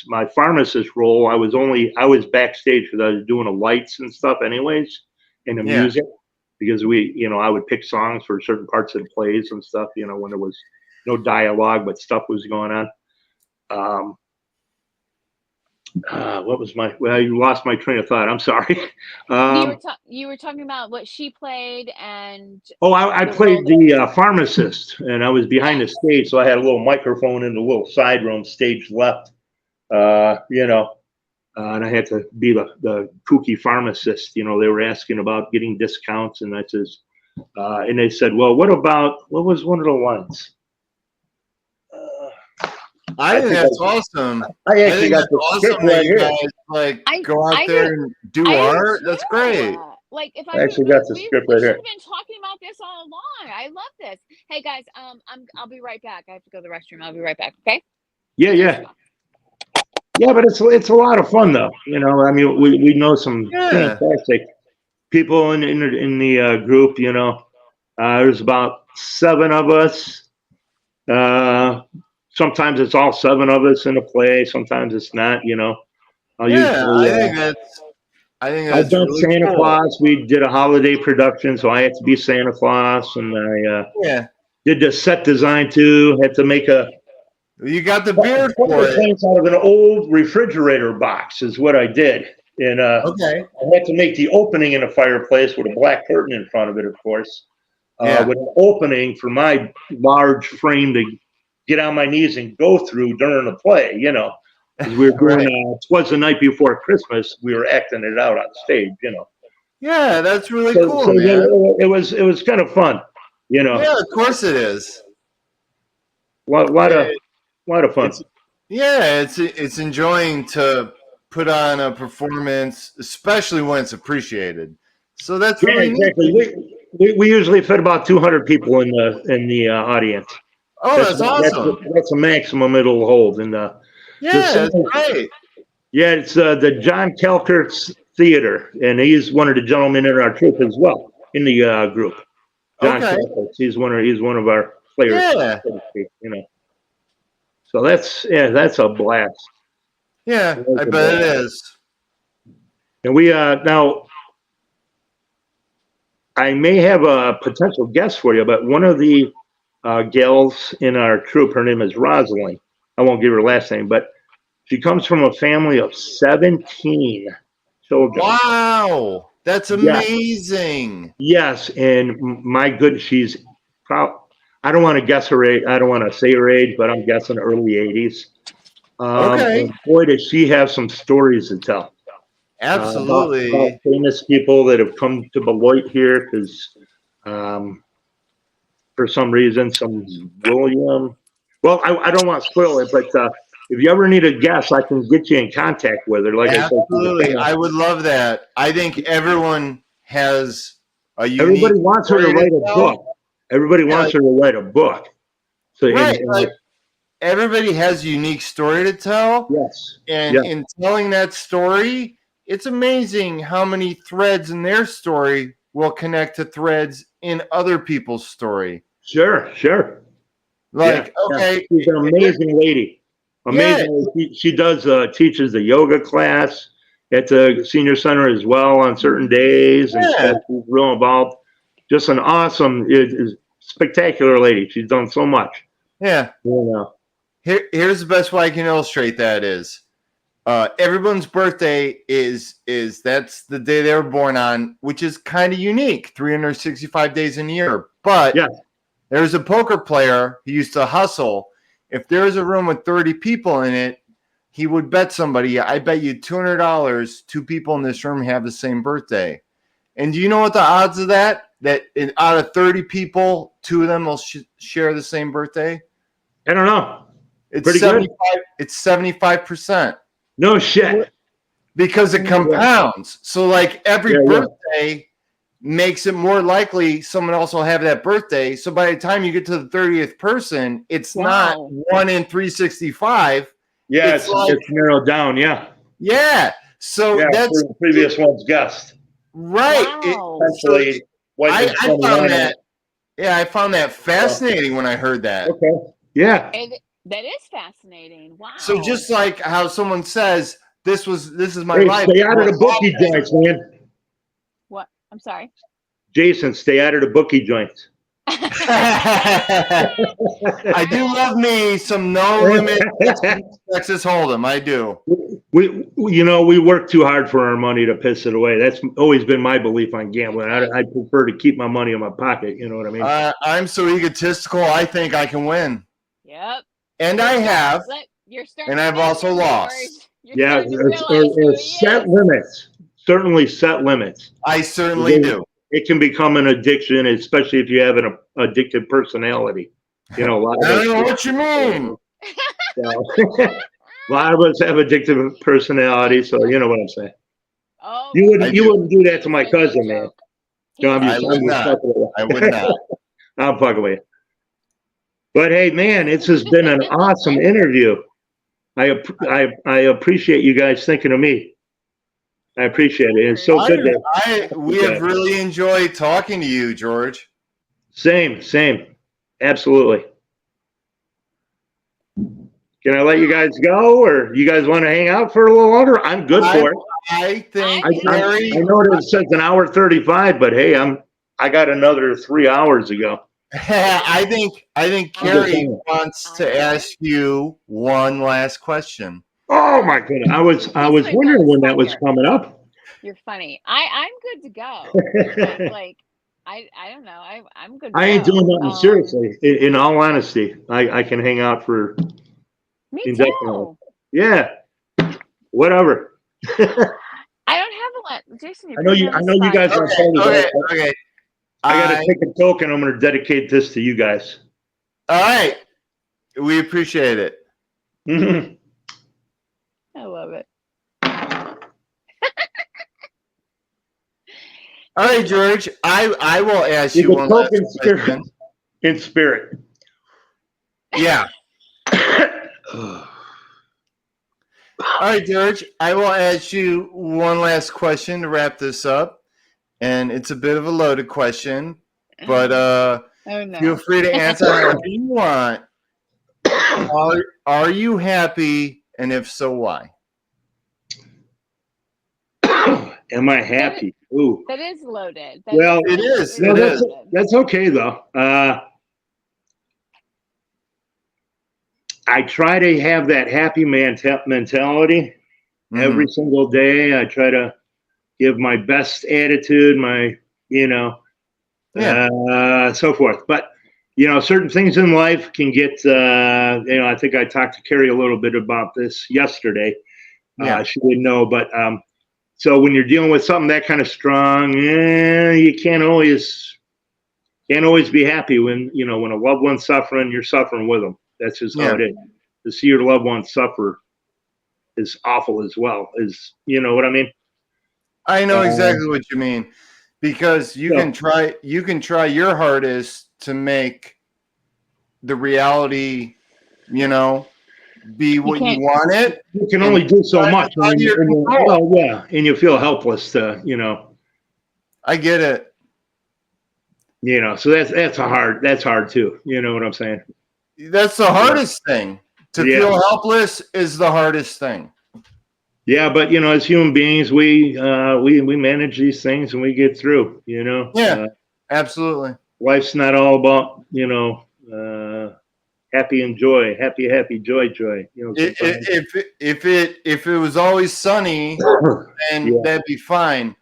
my pharmacist role. I was backstage because I was doing the lights and stuff, anyways, and the music. Because I would pick songs for certain parts of the plays and stuff, you know, when there was no dialogue, but stuff was going on. What was you lost my train of thought. I'm sorry. You were talking about what she played and. Oh, I played the pharmacist, and I was behind the stage, so I had a little microphone in the little side room, stage left. And I had to be the kooky pharmacist. They were asking about getting discounts, and I says, and they said, well, what was one of the ones? I think that's awesome. I I actually think got that's the awesome script that right you here. guys like I go out I there do and do I do art. That's great. too. Like if I I actually got the script we right should here. have been talking about this all along. I love this. Hey guys, I'll be right back. I have to go to the restroom. I'll be right back. Okay. Yeah. Yeah, but it's a lot of fun though. I mean, we know some Yeah. fantastic people in the group. There's about 7 of us. Sometimes it's all 7 of us in a play. Sometimes it's not. I'll Yeah. usually. I think I've that's done really Santa cool. Claus. We did a holiday production, so I had to be Santa Claus, and I Yeah. did the set design too. Had to make a You got the beard for fire it. plants out of an old refrigerator box is what I did. And Okay. I had to make the opening in a fireplace with a black curtain in front of it, of course, Yeah. with an opening for my large frame to get on my knees and go through during the play, because we were doing, Right. Twas the Night Before Christmas, we were acting it out on stage, Yeah, that's really So, cool, so man. it was kind of fun, Yeah, of course it is. lot of It, fun. it's yeah, it's enjoying to put on a performance, especially when it's appreciated. So that's Yeah, really exactly. neat. We usually fit about 200 people in the audience. Oh, That's that's awesome. that's a maximum it'll hold. And the Yeah, same, that's great. yeah, it's the John Calkert's Theater, and he's one of the gentlemen in our troupe as well in the group. John Okay. Calkert, he's one of our players, Yeah. so to speak. So that's a blast. Yeah, That's I a bet it blast. is. And we now I may have a potential guest for you, but one of the gals in our troupe, her name is Rosalind. I won't give her last name, but she comes from a family of 17 children. Wow. That's Yes, amazing. yes, and my good, she's proud. I don't want to guess her age. I don't want to say her age, but I'm guessing early 80s. Okay. And boy, does she have some stories to tell about Absolutely. famous people that have come to Beloit here because um, for some reason, some William. Well, I don't want to spoil it, but if you ever need a guest, I can get you in contact with her. Like I said, she's a Absolutely. fan. I would love that. I think everyone has a unique Everybody wants her to story to write a tell. book. Everybody Yeah, wants her to write a book. So, right. Like everybody has a unique story to tell. yes, And yeah, in telling that story, it's amazing how many threads in their story will connect to threads in other people's story. sure. Yeah, Like, yeah. okay, She's an amazing lady. yeah, Amazing. She does teaches the yoga class at the senior center as well on certain days and yeah, stuff. She's real involved. Just an awesome, spectacular lady. She's done so much. yeah. Yeah. Here's the best way I can illustrate that is everyone's birthday is that's the day they were born on, which is kind of unique, 365 days in a year. But Yeah. there's a poker player who used to hustle. If there's a room with 30 people in it, he would bet somebody, I bet you $200, 2 people in this room have the same birthday. And do you know what the odds of that? That out of 30 people, 2 of them will share the same birthday? I don't know. It's Pretty 75. good. It's 75%. No shit. Because it compounds. So like every Yeah. birthday makes it more likely someone else will have that birthday. So by the time you get to the 30th person, it's not 1 in 365. Yeah, It's like, it's narrowed down. Yeah. yeah. So Yeah. that's For the previous one's guest. right. Wow. Essentially, I found 29. that. Yeah, I found that fascinating when I heard that. Okay. Yeah. That is fascinating. Wow. So just like how someone says, this is my Hey, life. stay out of the bookie joints, man. What? I'm sorry. Jason, stay out of the bookie joints. I do love me some no limit Texas Hold'em. I do. We work too hard for our money to piss it away. That's always been my belief on gambling. I prefer to keep my money in my pocket. You know what I mean? I'm so egotistical. I think I can win, Yep. and I have. You're starting and to I've miss also him, lost. George. You're Yeah, starting to realize or who he set is. limits. Certainly set limits. I certainly do. It can become an addiction, especially if you have an addictive personality. You know, a lot of I us. don't know what you mean. A lot of us have addictive personalities, so you know what I'm saying. Oh You God, wouldn't I you do. wouldn't do that to he my was making a cousin, man. joke. He No, was I making a would I'm just not. joke. fucking with I you. would not. I'm fucking with you. But hey, man, this has been an awesome interview. I appreciate you guys thinking of me. I appreciate it. It's so Of good to We have really enjoyed talking to you, George. Same. Absolutely. Can I let you guys go, or you guys want to hang out for a little longer? I'm good for it. I think I'm I Carrie. know that it says an hour 35, but hey, I got another 3 hours ago. I think Carrie wants I'm to good. ask you one last question. Oh my goodness, I was He's my wondering when that was motherfucker. coming up. You're funny. I'm good to go. Like I don't know. I'm good to I ain't go. doing nothing seriously. In all honesty, I can hang out for Me indefinitely. too. Yeah, whatever. I don't have a lot. Jason, you're I know putting me you. on I the know you spot guys here. are party. Okay. I got to take a token. I'm going to dedicate this to you guys. All right. We appreciate it. I love it. All right, George. I will ask You you one can last token question. in spirit. Yeah. All right, George. I will ask you one last question to wrap this up, and it's a bit of a loaded question, but Oh no. feel free to answer however you want. Are you happy, and if so, why? Am I happy? Ooh. That is loaded. Well, It is. No, It is. that's okay though. I try to have that happy mentality every single day. I try to give my best attitude, so forth. But certain things in life can get. I think I talked to Carrie a little bit about this yesterday. Yeah. She didn't know, but so when you're dealing with something that kind of strong, you can't always be happy when when a loved one's suffering, you're suffering with them. That's just how it is. To see your loved one suffer is awful as well. You know what I mean? I know exactly what you mean, because you can try your hardest to make the reality, be what you want it. You can only do so much, and you feel helpless to, I get it. So that's hard too. You know what I'm saying? That's the hardest thing. To feel helpless is the hardest thing. Yeah, but as human beings, we manage these things and we get through. Yeah, absolutely. Life's not all about happy and joy, happy, joy. If it was always sunny, then that'd be fine.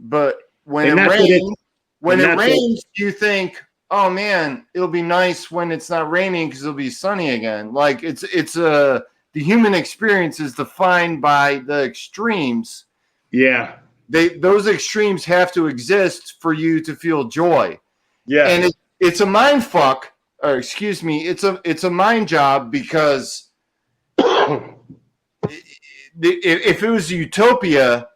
But when it rains, you think, oh man, it'll be nice when it's not raining because it'll be sunny again. Like the human experience is defined by the extremes. Yeah. Those extremes have to exist for you to feel joy. Yeah. And it's a mind fuck, or excuse me, it's a mind job, because if it was a utopia,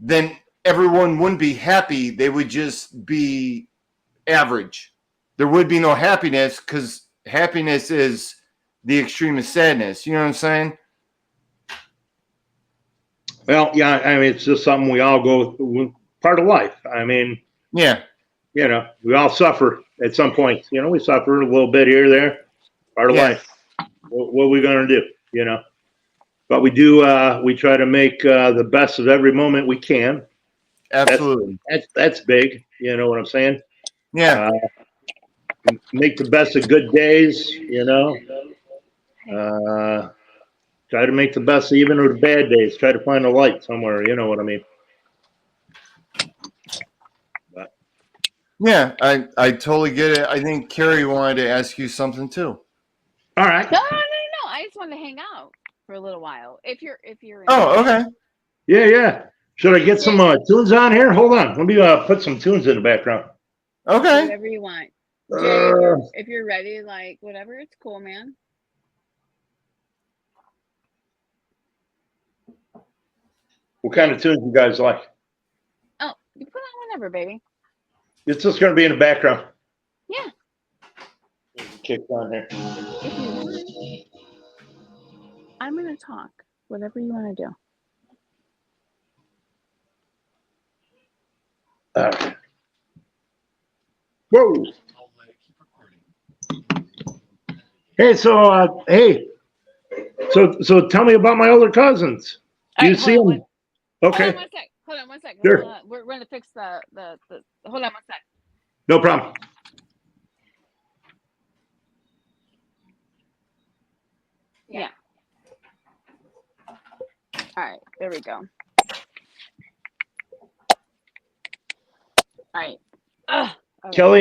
then everyone wouldn't be happy. They would just be average. There would be no happiness, because happiness is the extreme of sadness. You know what I'm saying? Well, yeah, I mean, it's just something we all go through, part of life. I mean, yeah, we all suffer at some point. We suffer a little bit here or there, part of life. What are we going to do, But we do, we try to make the best of every moment we can. Absolutely. That's big. You know what I'm saying? Yeah. Make the best of good days, try to make the best even of the bad days. Try to find a light somewhere. You know what I mean? But. Yeah, I totally get it. I think Carrie wanted to ask you something too. All right. No. I just wanted to hang out for a little while. If you're Oh, okay. Yeah. Should I get some tunes on here? Hold on. Let me put some tunes in the background. Okay. Whatever you want. Jay, if you're ready, like whatever, it's cool, man. What kind of tunes you guys like? Oh, you put on whatever, baby. It's just going to be in the background. Yeah. Kicked on here. If you want. I'm gonna talk. Whatever you want to do. Whoa. Hey, so tell me about my older cousins. Do you see them? Okay. Hold on one sec. Sure. We're gonna fix the. Hold on one sec. No problem. Yeah. All right. There we go. All right. Kelly and